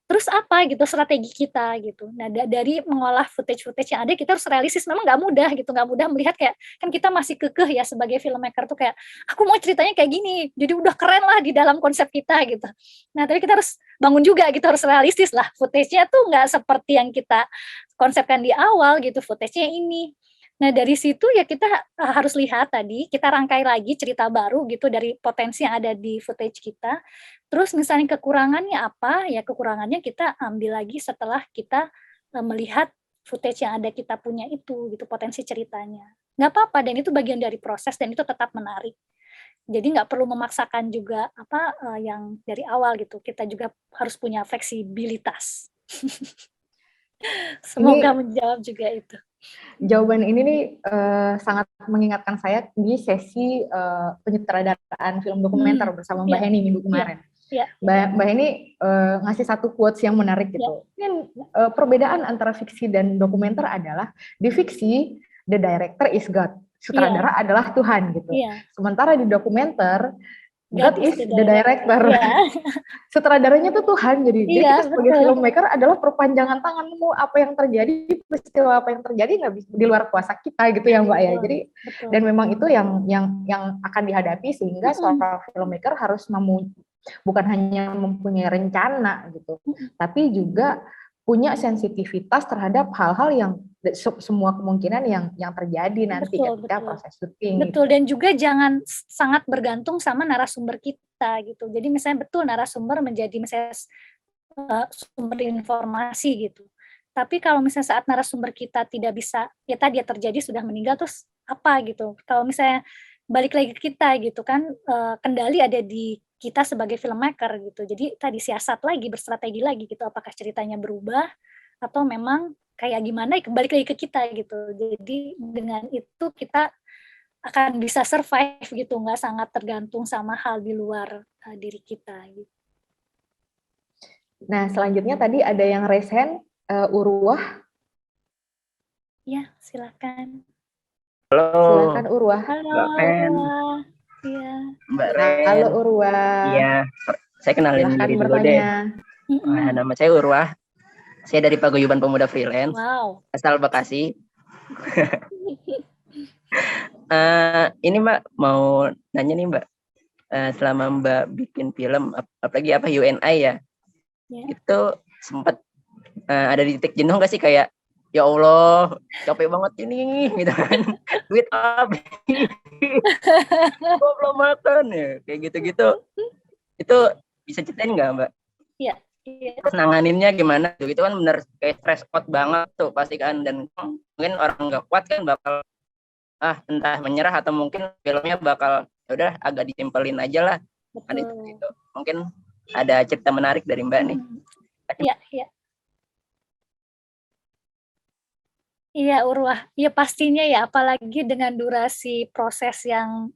terus apa gitu strategi kita gitu. Nah dari mengolah footage yang ada kita harus realistis, memang nggak mudah gitu, nggak mudah melihat kayak kan kita masih kekeh ya sebagai filmmaker tuh kayak aku mau ceritanya kayak gini, jadi udah keren lah di dalam konsep kita gitu. Nah tapi kita harus bangun juga gitu, harus realistis lah, footage-nya tuh nggak seperti yang kita konsepkan di awal gitu, footage-nya ini. Nah dari situ ya kita harus lihat tadi, kita rangkai lagi cerita baru gitu dari potensi yang ada di footage kita. Terus misalnya kekurangannya apa, ya kekurangannya kita ambil lagi setelah kita melihat footage yang ada kita punya itu gitu, potensi ceritanya. Nggak apa-apa, dan itu bagian dari proses dan itu tetap menarik. Jadi nggak perlu memaksakan juga yang dari awal gitu. Kita juga harus punya fleksibilitas. Semoga menjawab juga itu. Jawaban ini nih sangat mengingatkan saya di sesi penyutradaraan film dokumenter bersama Mbak Heni minggu kemarin. Mbak Heni ngasih satu quotes yang menarik gitu. Ini perbedaan antara fiksi dan dokumenter adalah di fiksi the director is God, sutradara adalah Tuhan gitu. Sementara di dokumenter God is the director. Sutradaranya tuh Tuhan. Jadi kita sebagai filmmaker adalah perpanjangan tanganmu. Apa yang terjadi, peristiwa apa yang terjadi nggak bisa di luar kuasa kita gitu ya Mbak ya. Jadi dan memang itu yang akan dihadapi sehingga seorang filmmaker harus bukan hanya mempunyai rencana gitu, tapi juga punya sensitivitas terhadap hal-hal yang semua kemungkinan yang terjadi nanti ketika proses syuting. Betul, dan juga jangan sangat bergantung sama narasumber kita gitu. Jadi misalnya betul narasumber menjadi misalnya sumber informasi gitu. Tapi kalau misalnya saat narasumber kita tidak bisa, ya tadi terjadi sudah meninggal terus apa gitu. Kalau misalnya balik lagi ke kita gitu kan, kendali ada di kita sebagai filmmaker gitu. Jadi tadi siasat lagi, berstrategi lagi gitu. Apakah ceritanya berubah atau memang kayak gimana, balik lagi ke kita gitu. Jadi dengan itu kita akan bisa survive gitu, nggak sangat tergantung sama hal di luar diri kita gitu. Nah selanjutnya tadi ada yang raise hand, Urwah. Ya silakan. Halo. Silakan Urwah. Halo Urwah. Iya. Mbak Ren. Halo Urwah. Iya, saya kenalin silakan diri dulu bertanya. Deh. Nama saya Urwah. Saya dari Paguyuban Pemuda Freelance. Wow. Asal Bekasi. Ini Mbak mau nanya nih Mbak. Selama Mbak bikin film, apalagi UNI ya, itu sempat ada di titik jenuh nggak sih kayak ya Allah capek banget ini gitu kan, duit habis, gue belum makan ya kayak gitu-gitu. Itu bisa ceritain nggak Mbak? Iya. Terus nanganinnya gimana? Itu kan bener kayak stress out banget tuh pasti kan, dan mungkin orang nggak kuat kan bakal entah menyerah atau mungkin filmnya bakal udah agak ditimpelin aja lah. Kan itu. Mungkin ada cerita menarik dari Mbak nih. Iya. Iya Urwah, ya pastinya ya, apalagi dengan durasi proses yang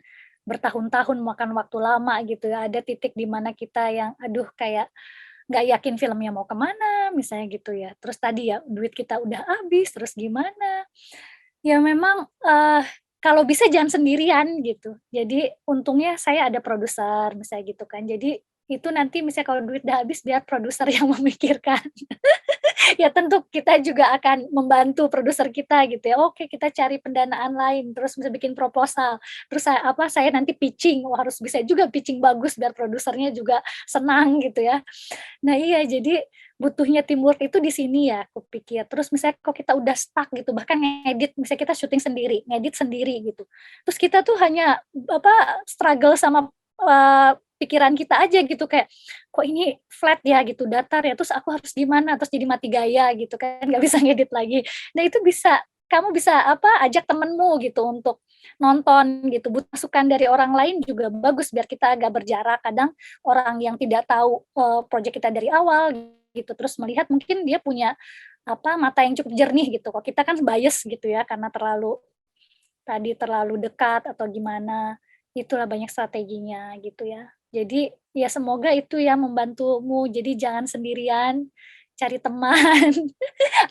bertahun-tahun makan waktu lama gitu ya, ada titik di mana kita yang aduh kayak nggak yakin filmnya mau kemana misalnya gitu ya, terus tadi ya duit kita udah habis, terus gimana, ya memang kalau bisa jangan sendirian gitu, jadi untungnya saya ada produser misalnya gitu kan, jadi itu nanti misalnya kalau duit udah habis biar produser yang memikirkan. Ya tentu kita juga akan membantu produser kita gitu ya. Oke, kita cari pendanaan lain, terus bisa bikin proposal. Terus saya nanti pitching, harus bisa juga pitching bagus biar produsernya juga senang gitu ya. Nah iya, jadi butuhnya teamwork itu di sini ya, aku pikir. Terus misalnya kok kita udah stuck gitu, bahkan ngedit, misalnya kita syuting sendiri, ngedit sendiri gitu. Terus kita tuh hanya struggle sama pikiran kita aja gitu, kayak kok ini flat ya gitu, datar ya, terus aku harus gimana, terus jadi mati gaya gitu kan, nggak bisa ngedit lagi. Nah itu kamu bisa ajak temenmu gitu untuk nonton gitu, butuh masukan dari orang lain juga bagus biar kita agak berjarak. Kadang orang yang tidak tahu proyek kita dari awal gitu, terus melihat mungkin dia punya mata yang cukup jernih gitu, kok kita kan bias gitu ya karena terlalu dekat atau gimana. Itulah banyak strateginya gitu ya. Jadi ya semoga itu ya membantumu, jadi jangan sendirian, cari teman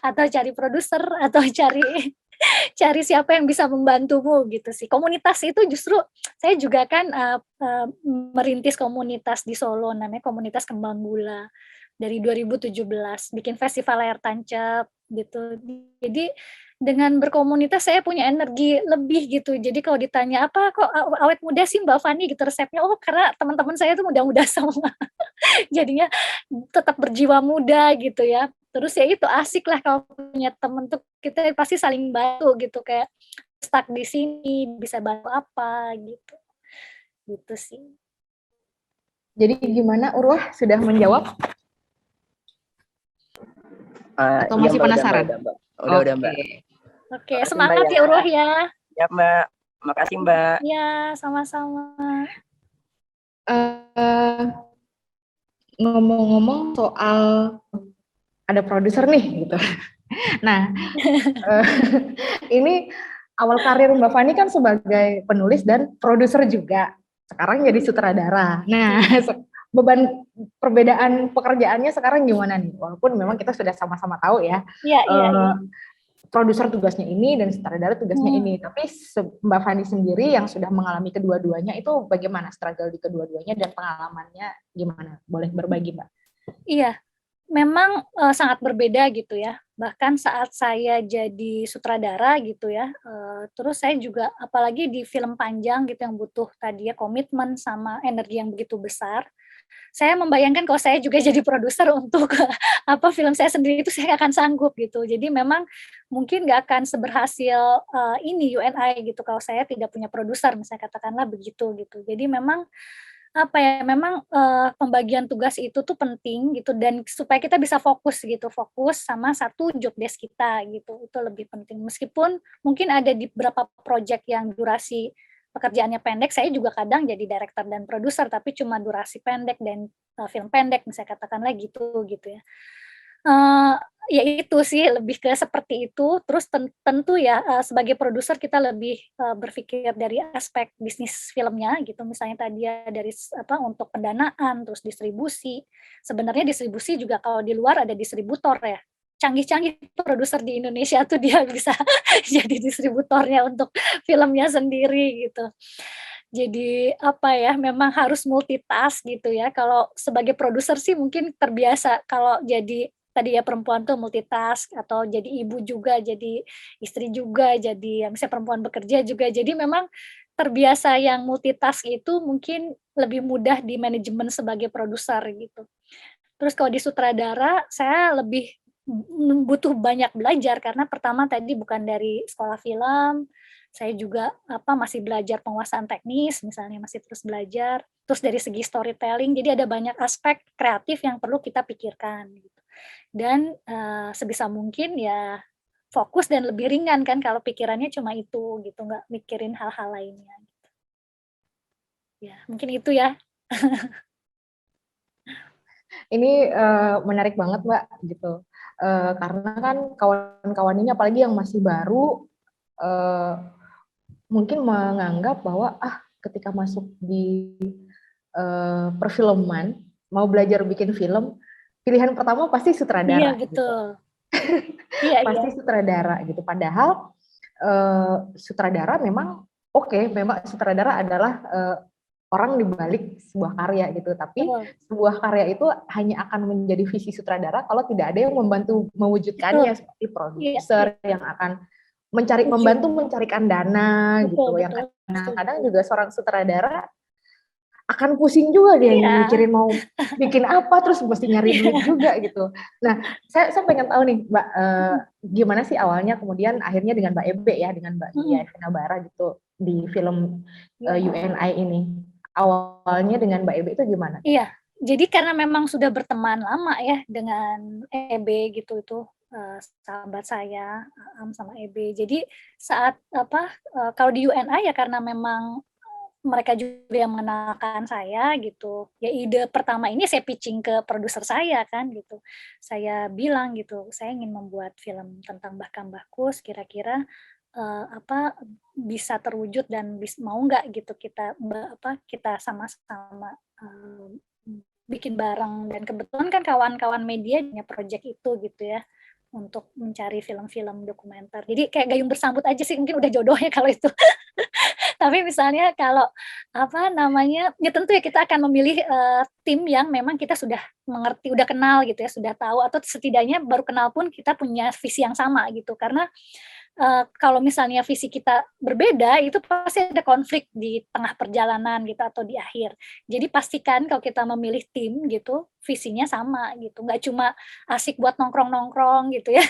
atau cari produser atau cari cari siapa yang bisa membantumu gitu sih. Komunitas itu justru saya juga kan merintis komunitas di Solo namanya Komunitas Kembang Gula dari 2017 bikin festival layar tancap gitu. Jadi dengan berkomunitas saya punya energi lebih gitu. Jadi kalau ditanya apa kok awet muda sih Mbak Fani gitu resepnya, oh karena teman-teman saya tuh muda-muda semua. Jadinya tetap berjiwa muda gitu ya. Terus ya itu asik lah kalau punya temen tuh kita pasti saling bantu gitu kayak stuck di sini bisa bantu apa gitu. Gitu sih. Jadi gimana Urwah, sudah menjawab atau Iya masih Mbak, penasaran? udah Mbak. Oke, Makasih, semangat Mbak, ya Urwah ya. Ya Mbak, makasih Mbak. Ya, sama-sama. Eh, Ngomong-ngomong soal ada produser nih gitu. Nah, ini awal karir Mbak Fani kan sebagai penulis dan produser juga. Sekarang jadi sutradara. Nah, beban perbedaan pekerjaannya sekarang gimana nih? Walaupun memang kita sudah sama-sama tahu ya. Iya, iya. Produser tugasnya ini dan sutradara tugasnya ini. Tapi Mbak Fani sendiri yang sudah mengalami kedua-duanya itu bagaimana struggle di kedua-duanya dan pengalamannya gimana? Boleh berbagi, Mbak? Iya, memang sangat berbeda gitu ya. Bahkan saat saya jadi sutradara gitu ya, terus saya juga apalagi di film panjang gitu yang butuh tadi ya komitmen sama energi yang begitu besar. Saya membayangkan kalau saya juga jadi produser untuk film saya sendiri itu saya akan sanggup gitu. Jadi memang mungkin nggak akan seberhasil ini UNI gitu kalau saya tidak punya produser misalnya katakanlah begitu gitu. Jadi memang memang pembagian tugas itu tuh penting gitu dan supaya kita bisa fokus gitu, fokus sama satu job desk kita gitu, itu lebih penting. Meskipun mungkin ada di beberapa project yang durasi pekerjaannya pendek, saya juga kadang jadi director dan produser tapi cuma durasi pendek dan film pendek misalnya katakanlah gitu ya. Ya itu sih lebih ke seperti itu, terus tentu ya sebagai produser kita lebih berpikir dari aspek bisnis filmnya gitu, misalnya tadi ya dari untuk pendanaan, terus distribusi. Sebenarnya distribusi juga kalau di luar ada distributor ya, canggih-canggih produser di Indonesia tuh dia bisa jadi distributornya untuk filmnya sendiri gitu. Jadi memang harus multitask gitu ya, kalau sebagai produser sih mungkin terbiasa kalau jadi tadi ya perempuan tuh multitask atau jadi ibu juga, jadi istri juga, jadi ya misalnya perempuan bekerja juga. Jadi memang terbiasa yang multitask itu mungkin lebih mudah di manajemen sebagai produser gitu. Terus kalau di sutradara saya lebih butuh banyak belajar karena pertama tadi bukan dari sekolah film, saya juga masih belajar penguasaan teknis misalnya masih terus belajar, terus dari segi storytelling jadi ada banyak aspek kreatif yang perlu kita pikirkan gitu. Dan sebisa mungkin ya fokus dan lebih ringan kan kalau pikirannya cuma itu gitu, nggak mikirin hal-hal lainnya gitu. Ya mungkin itu ya. Ini menarik banget Mbak gitu. Karena kan kawan-kawan ini apalagi yang masih baru mungkin menganggap bahwa ketika masuk di perfilman mau belajar bikin film pilihan pertama pasti sutradara. Iya betul. Gitu. Pasti sutradara gitu. Padahal sutradara memang memang sutradara adalah orang di balik sebuah karya gitu. Tapi sebuah karya itu hanya akan menjadi visi sutradara kalau tidak ada yang membantu mewujudkannya seperti produser yang akan membantu mencarikan dana gitu. Yang kadang-kadang juga seorang sutradara akan pusing juga dia mikirin mau bikin apa terus mesti nyari duit juga gitu. Nah, saya pengen tahu nih Mbak, gimana sih awalnya kemudian akhirnya dengan Mbak Ebe ya, dengan Mbak Nia Finabara gitu di film UNI ini. Awalnya dengan Mbak Ebe itu gimana? Iya, jadi karena memang sudah berteman lama ya dengan Ebe gitu itu sahabat saya sama Ebe. Jadi saat kalau di UNI ya karena memang mereka juga yang mengenalkan saya gitu. Ya ide pertama ini saya pitching ke produser saya kan gitu. Saya bilang gitu, saya ingin membuat film tentang Mbah Kambahkus kira-kira bisa terwujud dan mau nggak gitu kita sama-sama bikin bareng dan kebetulan kan kawan-kawan media punya project itu gitu ya. untuk mencari film-film dokumenter. Jadi kayak gayung bersambut aja sih, mungkin udah jodohnya kalau itu. Tapi misalnya kalau, apa namanya, ya tentu ya kita akan memilih, tim yang memang kita sudah mengerti, udah kenal gitu ya, sudah tahu atau setidaknya baru kenal pun kita punya visi yang sama gitu. Karena, kalau misalnya visi kita berbeda, itu pasti ada konflik di tengah perjalanan gitu atau di akhir. Jadi pastikan kalau kita memilih tim gitu, visinya sama gitu, nggak cuma asik buat nongkrong-nongkrong gitu ya.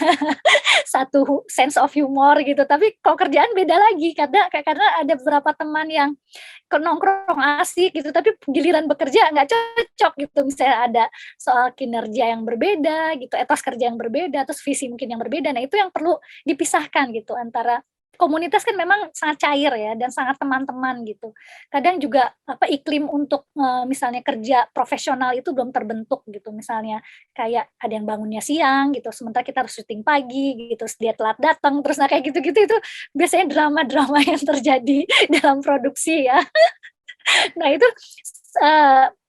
Satu sense of humor gitu, tapi kalau kerjaan beda lagi karena ada beberapa teman yang nongkrong asik gitu, tapi giliran bekerja nggak cocok gitu. Misalnya ada soal kinerja yang berbeda gitu, etos kerja yang berbeda, terus visi mungkin yang berbeda. Nah, itu yang perlu dipisahkan gitu antara komunitas kan memang sangat cair ya dan sangat teman-teman gitu. Kadang juga apa iklim untuk, misalnya kerja profesional itu belum terbentuk gitu. Misalnya kayak ada yang bangunnya siang gitu, sementara kita harus syuting pagi gitu, terus dia telat datang, terus nah kayak gitu-gitu itu biasanya drama-drama yang terjadi dalam produksi ya. Nah itu,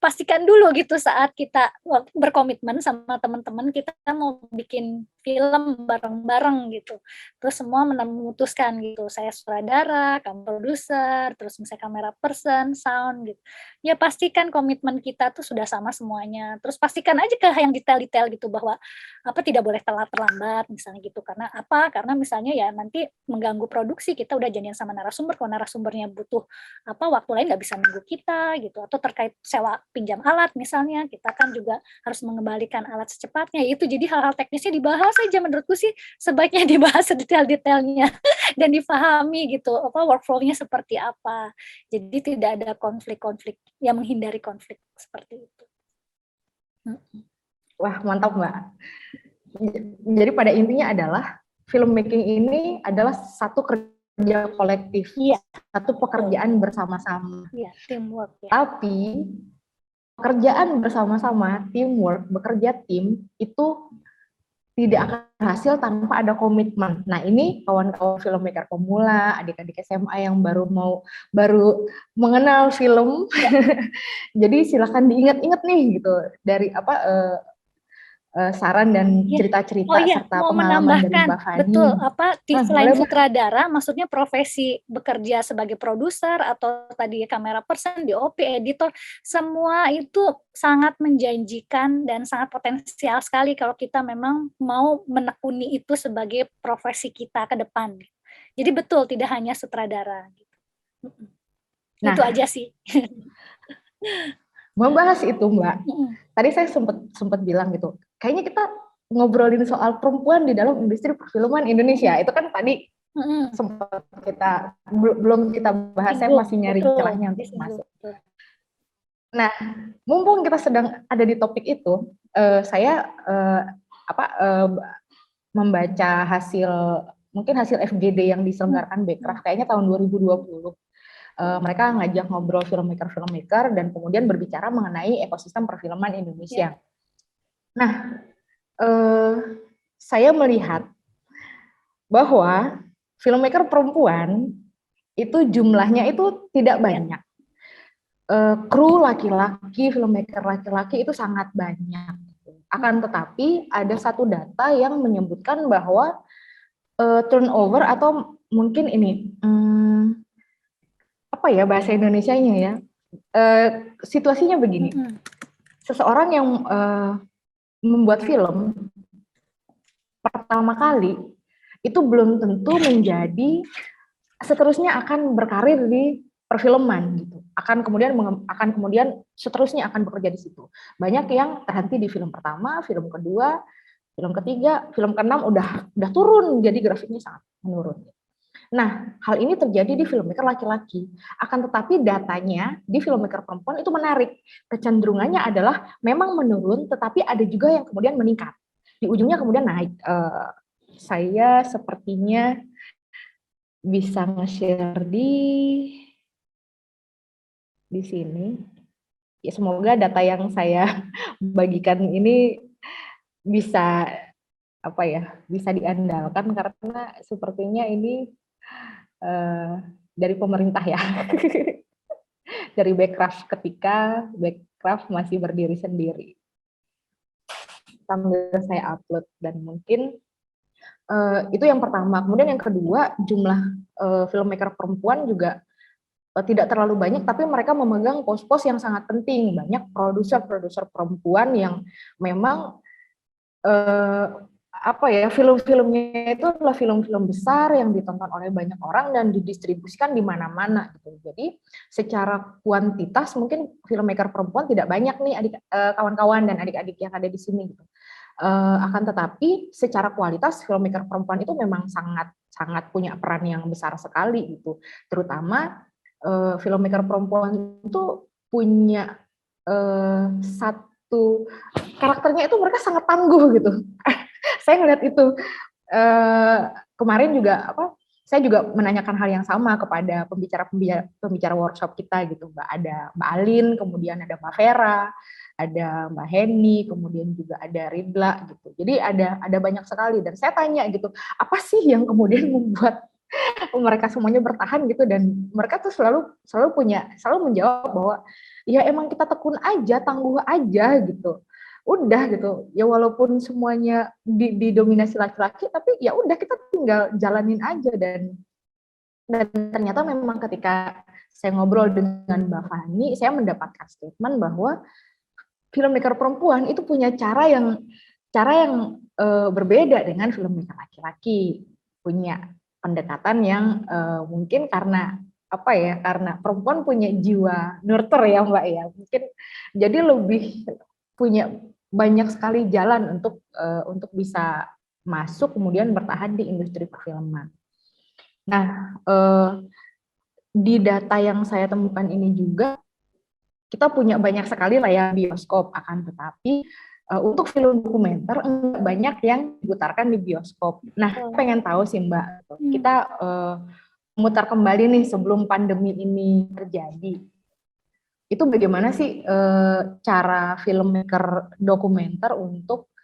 pastikan dulu gitu saat kita berkomitmen sama teman-teman kita mau bikin film bareng-bareng gitu. Terus semua memutuskan gitu, saya sutradara, kamu produser, terus misalnya kamera person, sound gitu. Ya pastikan komitmen kita tuh sudah sama semuanya. Terus pastikan aja ke yang detail-detail gitu bahwa apa tidak boleh telat terlambat misalnya gitu. Karena apa? Karena misalnya ya nanti mengganggu produksi, kita udah janjian sama narasumber, kalau narasumbernya butuh apa waktu lain nggak bisa nunggu kita gitu, atau terkait sewa pinjam alat misalnya, kita kan juga harus mengembalikan alat secepatnya. Itu jadi hal-hal teknisnya dibahas aja, menurutku sih sebaiknya dibahas sedetail-detailnya dan difahami gitu apa workflow-nya seperti apa. Jadi tidak ada konflik-konflik, ya menghindari konflik seperti itu. Wah, mantap Mbak. Jadi pada intinya adalah filmmaking ini adalah satu kerja kolektif, Iya, satu pekerjaan bersama-sama. iya, teamwork ya. Tapi pekerjaan bersama-sama, teamwork, bekerja tim itu tidak akan berhasil tanpa ada komitmen. Nah, ini kawan-kawan filmmaker pemula, adik-adik SMA yang baru mengenal film. Jadi silakan diingat-ingat nih gitu dari apa saran dan Iya. cerita-cerita Oh iya, serta mau pengalaman dari menambahkan, Mbak Fani. betul, apa selain Boleh Mbak? sutradara, maksudnya profesi bekerja sebagai produser atau tadi kamera person, DOP, editor, semua itu sangat menjanjikan dan sangat potensial sekali kalau kita memang mau menekuni itu sebagai profesi kita ke depan. Jadi betul, tidak hanya sutradara gitu. Nah, Itu aja sih. membahas itu Mbak. Tadi saya sempat bilang gitu. Kayaknya kita ngobrolin soal perempuan di dalam industri perfilman Indonesia. Itu kan tadi sempat kita belum kita bahas, saya masih nyari celahnya untuk masuk. Nah, mumpung kita sedang ada di topik itu, saya membaca mungkin hasil FGD yang diselenggarakan Bekraf kayaknya tahun 2020. Mereka ngajak ngobrol filmmaker dan kemudian berbicara mengenai ekosistem perfilman Indonesia. Nah, saya melihat bahwa filmmaker perempuan itu jumlahnya itu tidak banyak. Kru laki-laki, filmmaker laki-laki itu sangat banyak. Akan tetapi ada satu data yang menyebutkan bahwa turnover atau mungkin ini apa ya bahasa Indonesianya ya, situasinya begini, seseorang yang membuat film pertama kali itu belum tentu menjadi seterusnya akan berkarir di perfilman gitu, akan kemudian seterusnya akan bekerja di situ. Banyak yang terhenti di film pertama, film kedua, film ketiga, film keenam udah turun, jadi grafiknya sangat menurun. Nah, hal ini terjadi di filmmaker laki-laki. Akan tetapi datanya di filmmaker perempuan itu menarik. Kecenderungannya adalah memang menurun, tetapi ada juga yang kemudian meningkat. Di ujungnya kemudian naik. Saya sepertinya bisa nge-share di sini. Ya, semoga data yang saya bagikan ini bisa bisa diandalkan karena sepertinya ini dari pemerintah ya, dari Bekraf ketika Bekraf masih berdiri sendiri. Sambil saya upload dan mungkin Itu yang pertama. Kemudian yang kedua, jumlah filmmaker perempuan juga tidak terlalu banyak, tapi mereka memegang pos-pos yang sangat penting. Banyak produser-produser perempuan yang memang film-filmnya itu adalah film-film besar yang ditonton oleh banyak orang dan didistribusikan di mana-mana gitu. Jadi secara kuantitas mungkin filmmaker perempuan tidak banyak nih kawan-kawan dan adik-adik yang ada di sini gitu. Akan tetapi secara kualitas filmmaker perempuan itu memang sangat punya peran yang besar sekali gitu. Terutama filmmaker perempuan itu punya satu karakternya itu mereka sangat tangguh gitu. Saya ngeliat itu kemarin juga saya juga menanyakan hal yang sama kepada pembicara workshop kita gitu. Mbak Alin, kemudian ada Mbak Vera, ada Mbak Heni, kemudian juga ada Ridla gitu. Jadi ada banyak sekali dan saya tanya gitu, apa sih yang kemudian membuat mereka semuanya bertahan gitu, dan mereka tuh selalu menjawab bahwa ya emang kita tekun aja, tangguh aja gitu. Udah gitu. Ya walaupun semuanya didominasi laki-laki, tapi ya udah kita tinggal jalanin aja. Dan ternyata memang ketika saya ngobrol dengan Mbak Fani, saya mendapatkan statement bahwa filmmaker perempuan itu punya cara yang berbeda dengan filmmaker laki-laki, punya pendekatan yang mungkin karena karena perempuan punya jiwa nurture ya Mbak ya, mungkin jadi lebih punya banyak sekali jalan untuk bisa masuk kemudian bertahan di industri perfilman. Nah, di data yang saya temukan ini juga kita punya banyak sekali layar bioskop, akan tetapi untuk film dokumenter banyak yang diputarkan di bioskop. Nah, pengen tahu sih Mbak, kita memutar kembali nih sebelum pandemi ini terjadi. Itu bagaimana sih cara filmmaker dokumenter untuk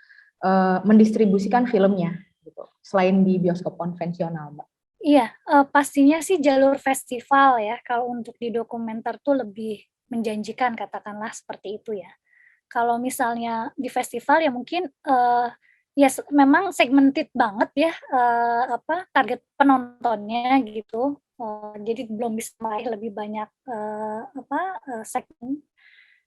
mendistribusikan filmnya, gitu, selain di bioskop konvensional, Mbak? Iya, pastinya sih jalur festival ya, kalau untuk di dokumenter tuh lebih menjanjikan, katakanlah seperti itu ya. Kalau misalnya di festival ya mungkin, ya memang segmented banget ya, target penontonnya gitu, jadi belum bisa meraih lebih banyak, segmen.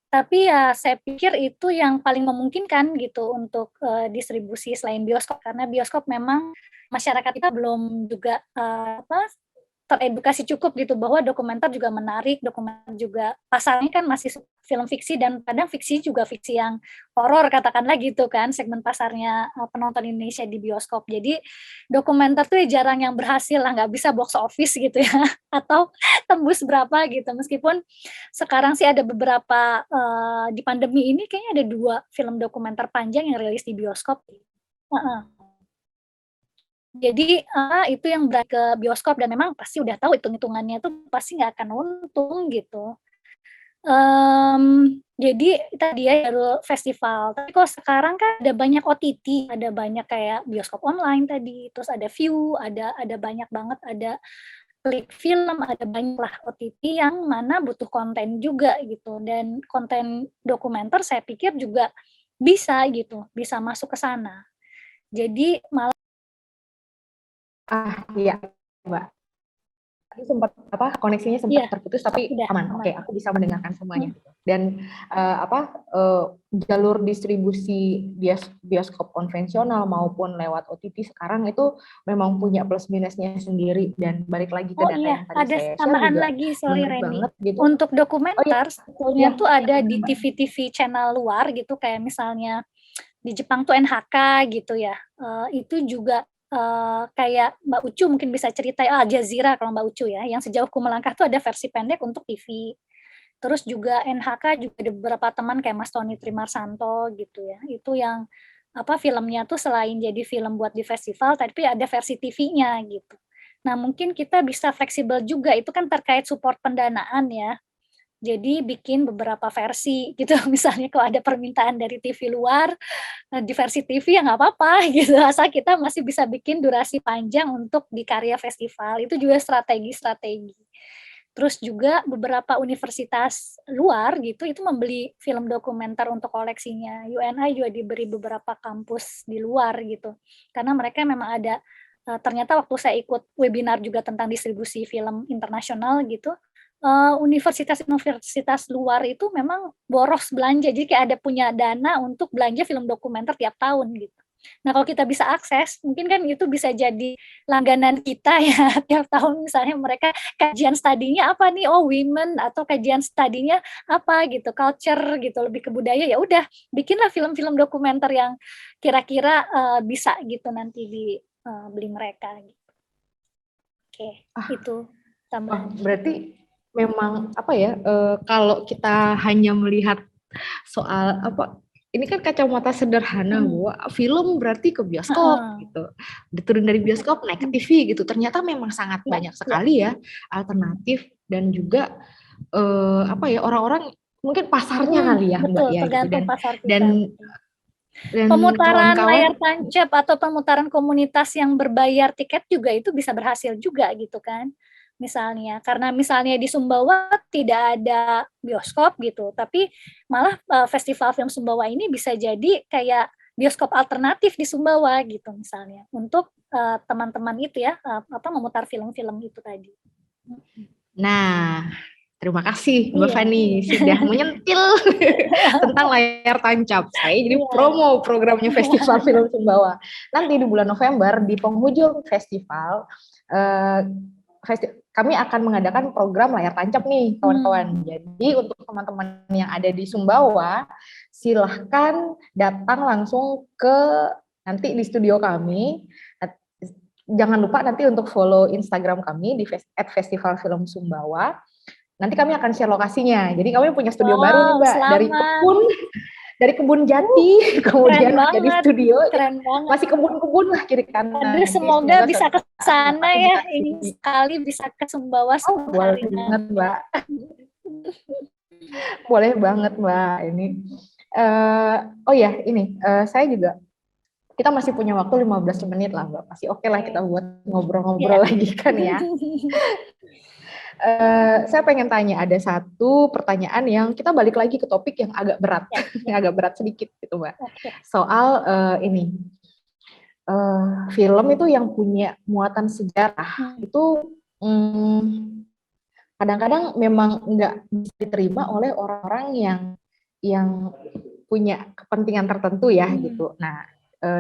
Tapi ya saya pikir itu yang paling memungkinkan gitu untuk, distribusi selain bioskop, karena bioskop memang masyarakat kita belum juga, teredukasi cukup gitu bahwa dokumenter juga menarik, dokumenter juga pasarnya kan masih film fiksi dan kadang fiksi juga fiksi yang horor katakanlah gitu kan segmen pasarnya, penonton Indonesia di bioskop. Jadi dokumenter tuh ya jarang yang berhasil lah, nggak bisa box office gitu ya atau tembus berapa gitu. Meskipun sekarang sih ada beberapa, di pandemi ini kayaknya ada 2 film dokumenter panjang yang rilis di bioskop. Heeh. Jadi, itu yang ke bioskop dan memang pasti udah tahu hitung-hitungannya tuh pasti nggak akan untung gitu. Jadi tadi ya jalur festival, tapi kalau sekarang kan ada banyak OTT, ada banyak kayak bioskop online tadi, terus ada Viu, ada banyak banget, ada Klik Film, ada banyaklah OTT yang mana butuh konten juga gitu, dan konten dokumenter saya pikir juga bisa gitu, bisa masuk ke sana. Jadi Iya, Mbak. Tadi sempat koneksinya sempat terputus tapi aman. Oke, aku bisa mendengarkan semuanya. Dan jalur distribusi bioskop konvensional maupun lewat OTT sekarang itu memang punya plus minusnya sendiri, dan balik lagi ke data yang tadi ada saya tambahan juga lagi sorry Reni. gitu. Untuk dokumenter sebetulnya tuh ada di TV-TV channel luar gitu, kayak misalnya di Jepang tuh NHK gitu ya. Itu juga kayak Mbak Ucu mungkin bisa cerita, Al Jazeera kalau Mbak Ucu ya, yang Sejauh Ku Melangkah tuh ada versi pendek untuk TV. Terus juga NHK juga ada beberapa teman kayak Mas Tony Trimarsanto gitu ya, itu yang filmnya tuh selain jadi film buat di festival, tapi ada versi TV-nya gitu. Nah mungkin kita bisa fleksibel juga, itu kan terkait support pendanaan ya. Jadi bikin beberapa versi gitu, misalnya kalau ada permintaan dari TV luar, di versi TV ya nggak apa-apa gitu, asal kita masih bisa bikin durasi panjang untuk di karya festival, itu juga strategi-strategi. Terus juga beberapa universitas luar gitu itu membeli film dokumenter untuk koleksinya. UNI juga diberi beberapa kampus di luar gitu. Karena mereka memang ada ternyata waktu saya ikut webinar juga tentang distribusi film internasional gitu, universitas-universitas luar itu memang boros belanja. Jadi kayak ada punya dana untuk belanja film dokumenter tiap tahun gitu. Nah, kalau kita bisa akses, mungkin kan itu bisa jadi langganan kita ya, tiap tahun misalnya mereka kajian studinya apa nih, oh women, atau kajian studinya apa gitu, culture gitu, lebih ke budaya, ya udah bikinlah film-film dokumenter yang kira-kira bisa gitu nanti dibeli mereka gitu. Oke, itu tambahan. Berarti memang apa ya, kalau kita hanya melihat soal apa, ini kan kacamata sederhana bahwa film berarti ke bioskop gitu, diturun dari bioskop naik ke TV gitu. Ternyata memang sangat banyak sekali ya alternatif, dan juga apa ya, orang-orang mungkin pasarnya kali ya, betul, Mbak ya, tergantung gitu. pasar kita. Dan Pemutaran kawan-kawan, layar tancap atau pemutaran komunitas yang berbayar tiket juga itu bisa berhasil juga gitu kan. Misalnya, karena misalnya di Sumbawa tidak ada bioskop gitu, tapi malah Festival Film Sumbawa ini bisa jadi kayak bioskop alternatif di Sumbawa gitu misalnya, untuk teman-teman itu ya, memutar film-film itu tadi. Nah, terima kasih Mbak Fani sudah menyentil tentang layar tancap. Saya jadi promo programnya Festival Film Sumbawa. Nanti di bulan November di penghujung festival, kami akan mengadakan program layar tancap nih kawan-kawan. Jadi untuk teman-teman yang ada di Sumbawa, silahkan datang langsung ke nanti di studio kami. Jangan lupa nanti untuk follow Instagram kami di @Festival Film Sumbawa. Nanti kami akan share lokasinya. Jadi kami punya studio baru nih Mbak, dari kebun jati, kemudian jadi studio, masih kebun-kebun lah kiri kanan. Aduh, semoga bisa ke sana ya, ingin sekali bisa ke Sumbawa. Boleh banget Mbak. Boleh banget Mbak. Ini, oh ya ini, saya juga, kita masih punya waktu 15 menit lah Mbak. Masih oke lah kita buat ngobrol-ngobrol lagi kan ya. Saya pengen tanya, ada satu pertanyaan yang kita balik lagi ke topik yang agak berat, yang agak berat sedikit gitu Mbak. Soal ini, film itu yang punya muatan sejarah itu kadang-kadang memang nggak bisa diterima oleh orang-orang yang punya kepentingan tertentu ya gitu. Nah,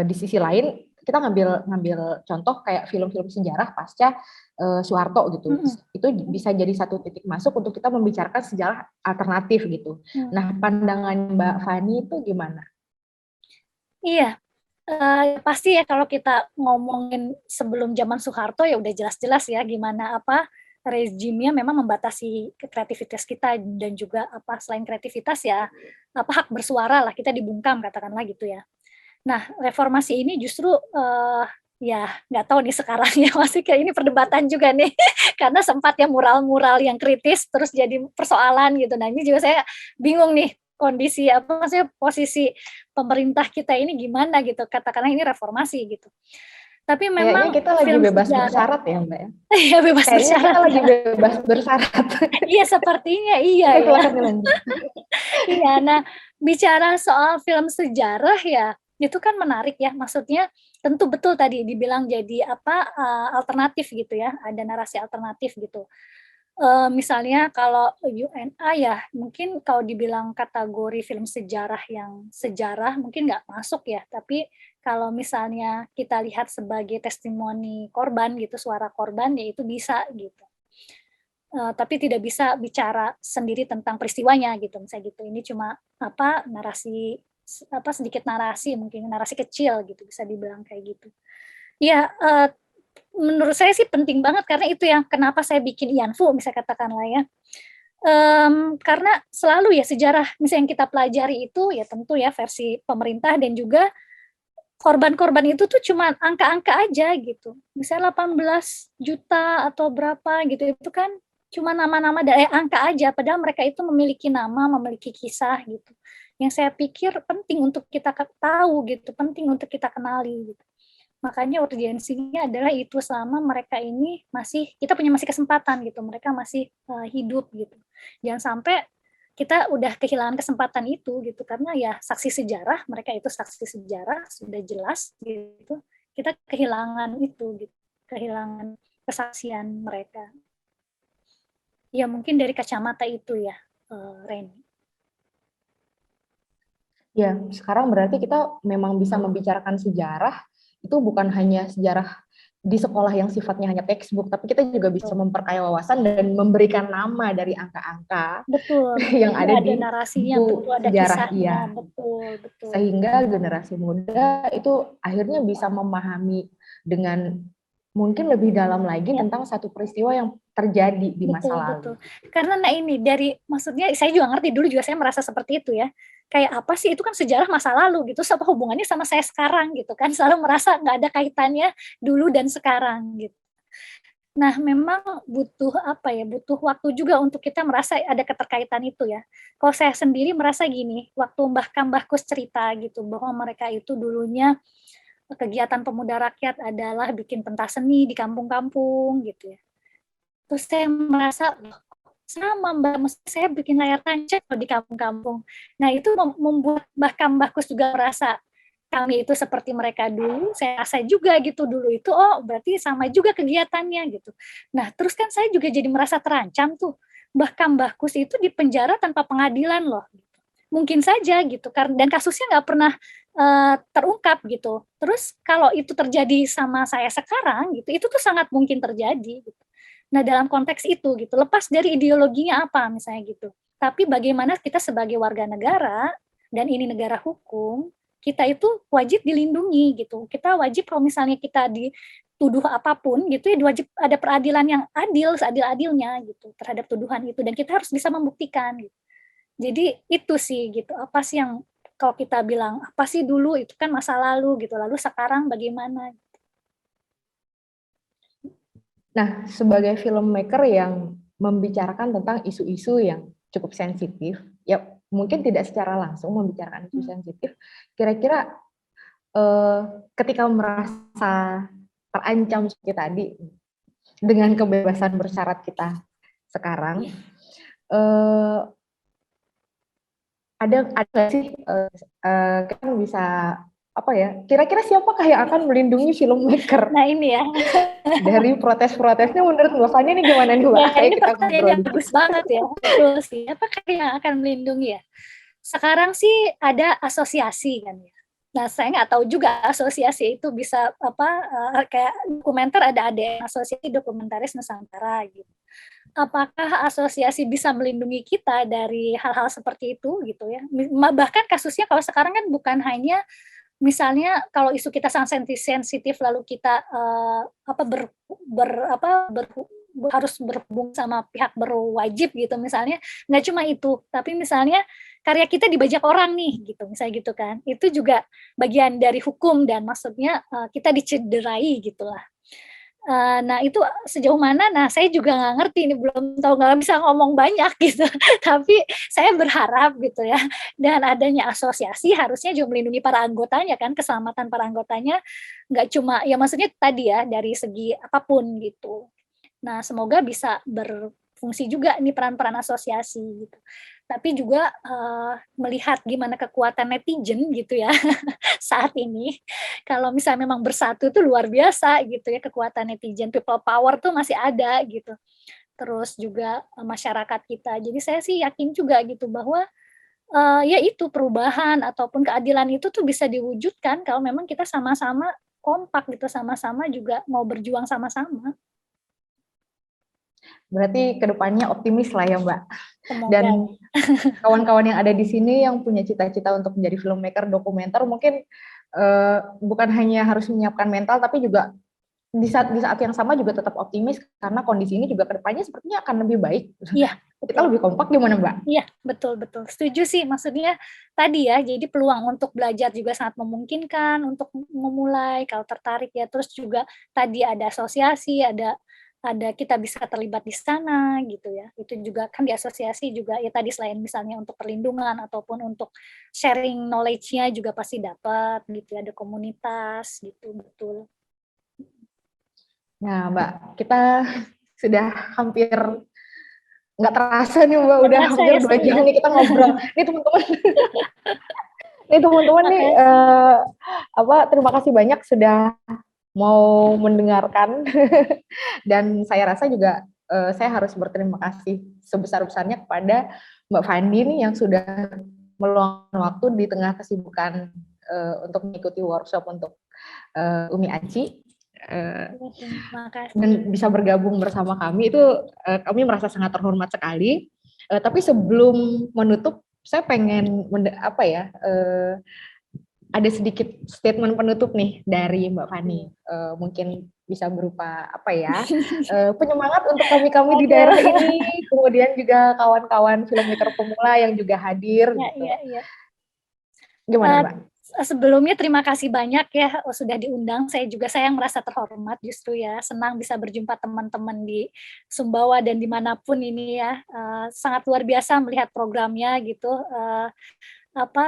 di sisi lain kita ngambil contoh kayak film-film sejarah pasca Soeharto gitu, itu bisa jadi satu titik masuk untuk kita membicarakan sejarah alternatif gitu. Nah, pandangan Mbak Fani itu gimana? Iya, pasti ya kalau kita ngomongin sebelum zaman Soeharto ya udah jelas-jelas ya gimana rezimnya memang membatasi kreativitas kita, dan juga selain kreativitas ya hak bersuara lah, kita dibungkam katakanlah gitu ya. Nah, reformasi ini justru ya nggak tahu nih sekarang ya, masih kayak ini perdebatan juga nih karena sempat ya mural-mural yang kritis terus jadi persoalan gitu. Nah, ini juga saya bingung nih kondisi maksudnya posisi pemerintah kita ini gimana gitu, katakanlah ini reformasi gitu. Tapi memang kayaknya kita lagi bebas bersyarat ya Mbak ya. Iya, bebas bersyarat. Kita lagi bebas bersyarat. Iya, sepertinya iya ya. Iya, nah bicara soal film sejarah ya itu kan menarik ya, maksudnya tentu betul tadi dibilang jadi alternatif gitu ya, ada narasi alternatif gitu. Misalnya kalau UNA ya mungkin kalau dibilang kategori film sejarah yang sejarah mungkin nggak masuk ya, tapi kalau misalnya kita lihat sebagai testimoni korban gitu, suara korban ya itu bisa gitu. Tapi tidak bisa bicara sendiri tentang peristiwanya gitu, misalnya gitu. Ini cuma narasi sedikit narasi, mungkin narasi kecil gitu, bisa dibilang kayak gitu. Ya, menurut saya sih penting banget karena itu yang kenapa saya bikin IANFU misalnya katakanlah ya. Karena selalu ya sejarah misalnya yang kita pelajari itu ya tentu ya versi pemerintah, dan juga korban-korban itu tuh cuma angka-angka aja gitu. Misalnya 18 juta atau berapa gitu, itu kan cuma nama-nama dari angka aja, padahal mereka itu memiliki nama, memiliki kisah gitu. Yang saya pikir penting untuk kita tahu gitu, penting untuk kita kenali gitu. Makanya urgensinya adalah itu selama mereka ini kita punya kesempatan gitu, mereka masih hidup gitu. Jangan sampai kita udah kehilangan kesempatan itu gitu, karena ya saksi sejarah, mereka itu saksi sejarah sudah jelas gitu. Kita kehilangan itu gitu, kehilangan kesaksian mereka. Ya mungkin dari kacamata itu ya, Reni. Ya, sekarang berarti kita memang bisa membicarakan sejarah, itu bukan hanya sejarah di sekolah yang sifatnya hanya textbook, tapi kita juga bisa memperkaya wawasan dan memberikan nama dari angka-angka Betul, yang ada di narasinya, buku betul, ada sejarah. kisahnya, Iya. betul. Sehingga generasi muda itu akhirnya bisa memahami dengan mungkin lebih dalam lagi tentang satu peristiwa yang terjadi di masa lalu. Betul. Karena ini maksudnya saya juga ngerti, dulu juga saya merasa seperti itu ya. Kayak apa sih, itu kan sejarah masa lalu gitu, apa hubungannya sama saya sekarang gitu kan, selalu merasa nggak ada kaitannya dulu dan sekarang gitu. Nah memang butuh waktu juga untuk kita merasa ada keterkaitan itu ya. Kalau saya sendiri merasa gini, waktu Mbah Kus cerita gitu, bahwa mereka itu dulunya kegiatan pemuda rakyat adalah bikin pentas seni di kampung-kampung gitu ya. Terus saya merasa, sama Mbak, mesti saya bikin layar tancap di kampung-kampung. Nah itu membuat bahkan Mbah Kus juga merasa kami itu seperti mereka dulu, saya rasa juga gitu dulu itu, berarti sama juga kegiatannya gitu. Nah terus kan saya juga jadi merasa terancam tuh, bahkan Mbah Kus itu dipenjara tanpa pengadilan loh. Mungkin saja gitu, dan kasusnya nggak pernah terungkap gitu. Terus kalau itu terjadi sama saya sekarang gitu, itu tuh sangat mungkin terjadi gitu. Nah dalam konteks itu gitu, lepas dari ideologinya apa misalnya gitu, tapi bagaimana kita sebagai warga negara, dan ini negara hukum, kita itu wajib dilindungi gitu. Kita wajib kalau misalnya kita dituduh apapun gitu ya, wajib ada peradilan yang adil, seadil-adilnya gitu terhadap tuduhan itu, dan kita harus bisa membuktikan gitu. Jadi itu sih gitu, apa sih yang kalau kita bilang apa sih dulu itu kan masa lalu gitu, lalu sekarang bagaimana? Nah, sebagai filmmaker yang membicarakan tentang isu-isu yang cukup sensitif, ya mungkin tidak secara langsung membicarakan isu sensitif, kira-kira ketika merasa terancam seperti tadi dengan kebebasan bersyarat kita sekarang, ada sih kita bisa apa ya? Kira-kira siapakah yang akan melindungi filmmaker? Nah ini ya. Dari protes-protesnya menurut Mbak Fani ini gimana nih Mbak? Ya, ini pertanyaan yang bagus banget ya. Betul sih. Apakah yang akan melindungi ya? Sekarang sih ada asosiasi kan ya. Nah saya nggak tahu juga asosiasi itu bisa kayak dokumenter, ada ADN, Asosiasi Dokumentaris Nusantara gitu. Apakah asosiasi bisa melindungi kita dari hal-hal seperti itu gitu ya? Bahkan kasusnya kalau sekarang kan bukan hanya misalnya kalau isu kita sangat sensitif lalu kita harus berhubung sama pihak berwajib gitu misalnya, nggak cuma itu, tapi misalnya karya kita dibajak orang nih gitu, misalnya gitu kan, itu juga bagian dari hukum dan maksudnya kita dicederai gitulah. Nah itu sejauh mana, nah saya juga nggak ngerti ini, belum tahu, nggak bisa ngomong banyak gitu, tapi saya berharap gitu ya, dengan adanya asosiasi harusnya juga melindungi para anggotanya kan, keselamatan para anggotanya, nggak cuma, ya maksudnya tadi ya, dari segi apapun gitu. Nah semoga bisa berfungsi juga nih peran-peran asosiasi gitu. Tapi juga melihat gimana kekuatan netizen gitu ya saat ini, kalau misalnya memang bersatu itu luar biasa gitu ya, kekuatan netizen, people power tuh masih ada gitu. Terus juga masyarakat kita. Jadi saya sih yakin juga gitu bahwa ya itu perubahan ataupun keadilan itu tuh bisa diwujudkan kalau memang kita sama-sama kompak gitu, sama-sama juga mau berjuang sama-sama. Berarti kedepannya optimis lah ya Mbak. Semoga. Dan kawan-kawan yang ada di sini yang punya cita-cita untuk menjadi filmmaker dokumenter mungkin bukan hanya harus menyiapkan mental, tapi juga di saat yang sama juga tetap optimis karena kondisi ini juga kedepannya sepertinya akan lebih baik. Iya. Kita lebih kompak gimana Mbak? Iya, betul. Setuju sih, maksudnya tadi ya, jadi peluang untuk belajar juga sangat memungkinkan untuk memulai kalau tertarik ya. Terus juga tadi ada asosiasi, ada kita bisa terlibat di sana gitu ya. Itu juga kan di asosiasi juga ya tadi selain misalnya untuk perlindungan ataupun untuk sharing knowledge-nya juga pasti dapat gitu ya, ada komunitas gitu, betul. Nah, Mbak, kita sudah hampir nggak terasa nih Mbak, udah Terasa hampir ya 2 jam sebenarnya. nih kita ngobrol. Nih teman-teman, nih terima kasih banyak sudah mau mendengarkan dan saya rasa juga saya harus berterima kasih sebesar-besarnya kepada Mbak Fandi nih yang sudah meluangkan waktu di tengah kesibukan untuk mengikuti workshop untuk Umi Aci Terima kasih. dan bisa bergabung bersama kami itu kami merasa sangat terhormat sekali. Tapi sebelum menutup, saya pengen ada sedikit statement penutup nih dari Mbak Fani. Mungkin bisa berupa penyemangat untuk kami-kami di daerah ini, kemudian juga kawan-kawan filmmaker pemula yang juga hadir. Gitu. Iya. Gimana Mbak? Sebelumnya terima kasih banyak ya sudah diundang. Saya merasa terhormat justru ya, senang bisa berjumpa teman-teman di Sumbawa dan dimanapun ini ya. Sangat luar biasa melihat programnya gitu.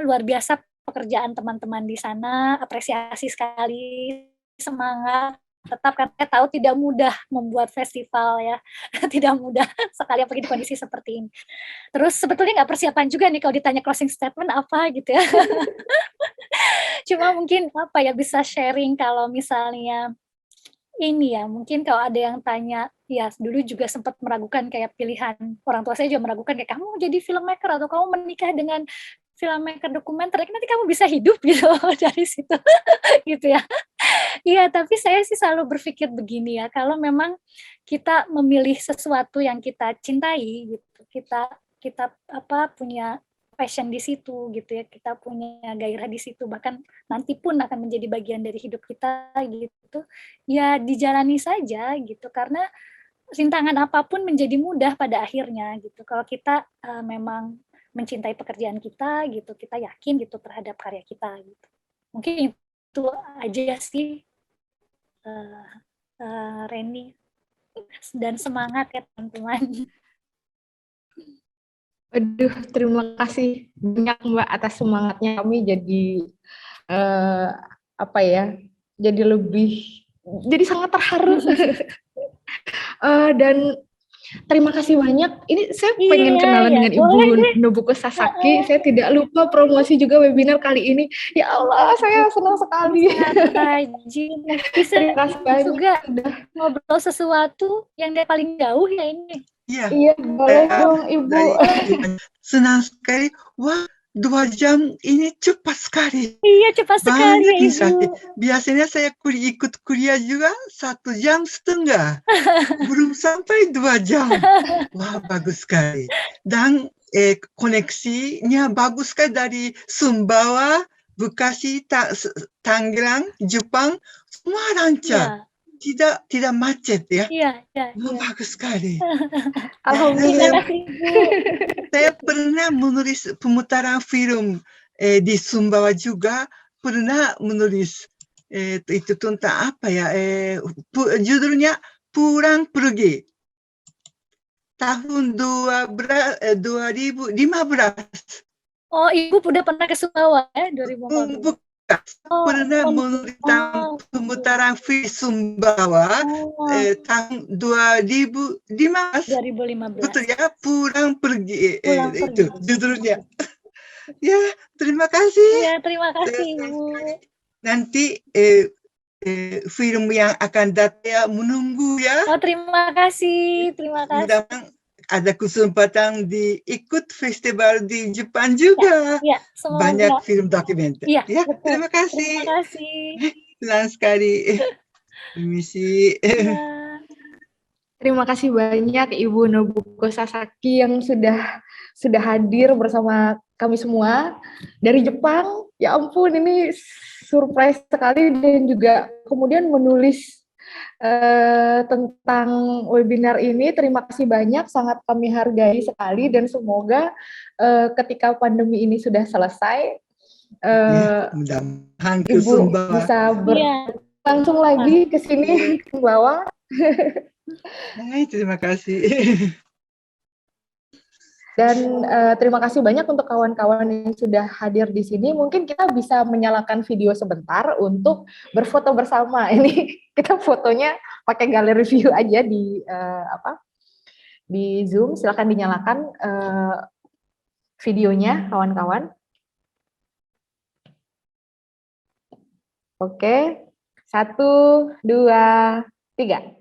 Luar biasa pekerjaan teman-teman di sana, apresiasi sekali, semangat. Tetap kan saya tahu tidak mudah membuat festival ya, tidak mudah sekali apalagi di kondisi seperti ini. Terus sebetulnya nggak persiapan juga nih kalau ditanya closing statement apa gitu ya. Cuma mungkin bisa sharing kalau misalnya ini ya, mungkin kalau ada yang tanya, ya dulu juga sempat meragukan kayak pilihan orang tua saya juga meragukan kayak kamu jadi filmmaker atau kamu menikah dengan filmmaker dokumenter, nanti kamu bisa hidup gitu dari situ gitu ya. Iya, tapi saya sih selalu berpikir begini ya, kalau memang kita memilih sesuatu yang kita cintai gitu, kita punya passion di situ gitu ya, kita punya gairah di situ, bahkan nanti pun akan menjadi bagian dari hidup kita gitu, ya dijalani saja gitu, karena rintangan apapun menjadi mudah pada akhirnya gitu. Kalau kita memang mencintai pekerjaan kita gitu, kita yakin gitu terhadap karya kita gitu. Mungkin itu aja sih, Reni, dan semangat ya teman-teman. Aduh, terima kasih banyak Mbak atas semangatnya. Kami jadi jadi sangat terharu. Dan terima kasih banyak. Ini saya pengen kenalan dengan Ibu Nobuko Sasaki. Saya tidak lupa promosi juga webinar kali ini. Ya Allah, saya senang sekali. Bisa juga ngobrol sesuatu yang dia paling jauh ya ini. Iya, boleh dong Ibu. Senang sekali. Wah, 2 jam ini cepat sekali. Iya, cepat sekali ya, Ibu. Biasanya saya ikut kuliah juga 1,5 jam. Belum sampai 2 jam. Wah, bagus sekali. Dan koneksinya bagus sekali dari Sumbawa, Bekasi, Tangerang, Jepang, semua lancar. Tidak macet ya. Iya. Bagus sekali. Alhamdulillah. Saya pernah menulis pemutaran film di Sumbawa juga, pernah menulis itu tentang apa ya? Judulnya Pulang Pergi. Tahun 2015. Oh, Ibu udah pernah ke Sumbawa ya 2015? Pernah menulis pemutaran film Sumbawa tahun 2015. Betul ya, Pulang Pergi. Itu judulnya. Ya, terima kasih. Ya, terima kasih Ibu. Nanti film yang akan datang menunggu ya. Oh, terima kasih. Mudah-mudahan ada kesempatan ikut festival di Jepang juga. Ya, banyak film dokumenter. Ya, terima kasih. Terima kasih. Senang sekali. Permisi. Terima kasih banyak Ibu Nobuko Sasaki yang sudah hadir bersama kami semua dari Jepang. Ya ampun, ini surprise sekali dan juga kemudian menulis tentang webinar ini. Terima kasih banyak, sangat kami hargai sekali dan semoga ketika pandemi ini sudah selesai Ibu bisa langsung lagi ke sini ke bawah. Hai, terima kasih. Dan terima kasih banyak untuk kawan-kawan yang sudah hadir di sini. Mungkin kita bisa menyalakan video sebentar untuk berfoto bersama. Ini kita fotonya pakai galeri view aja di di Zoom. Silakan dinyalakan videonya, kawan-kawan. Oke, 1, 2, 3.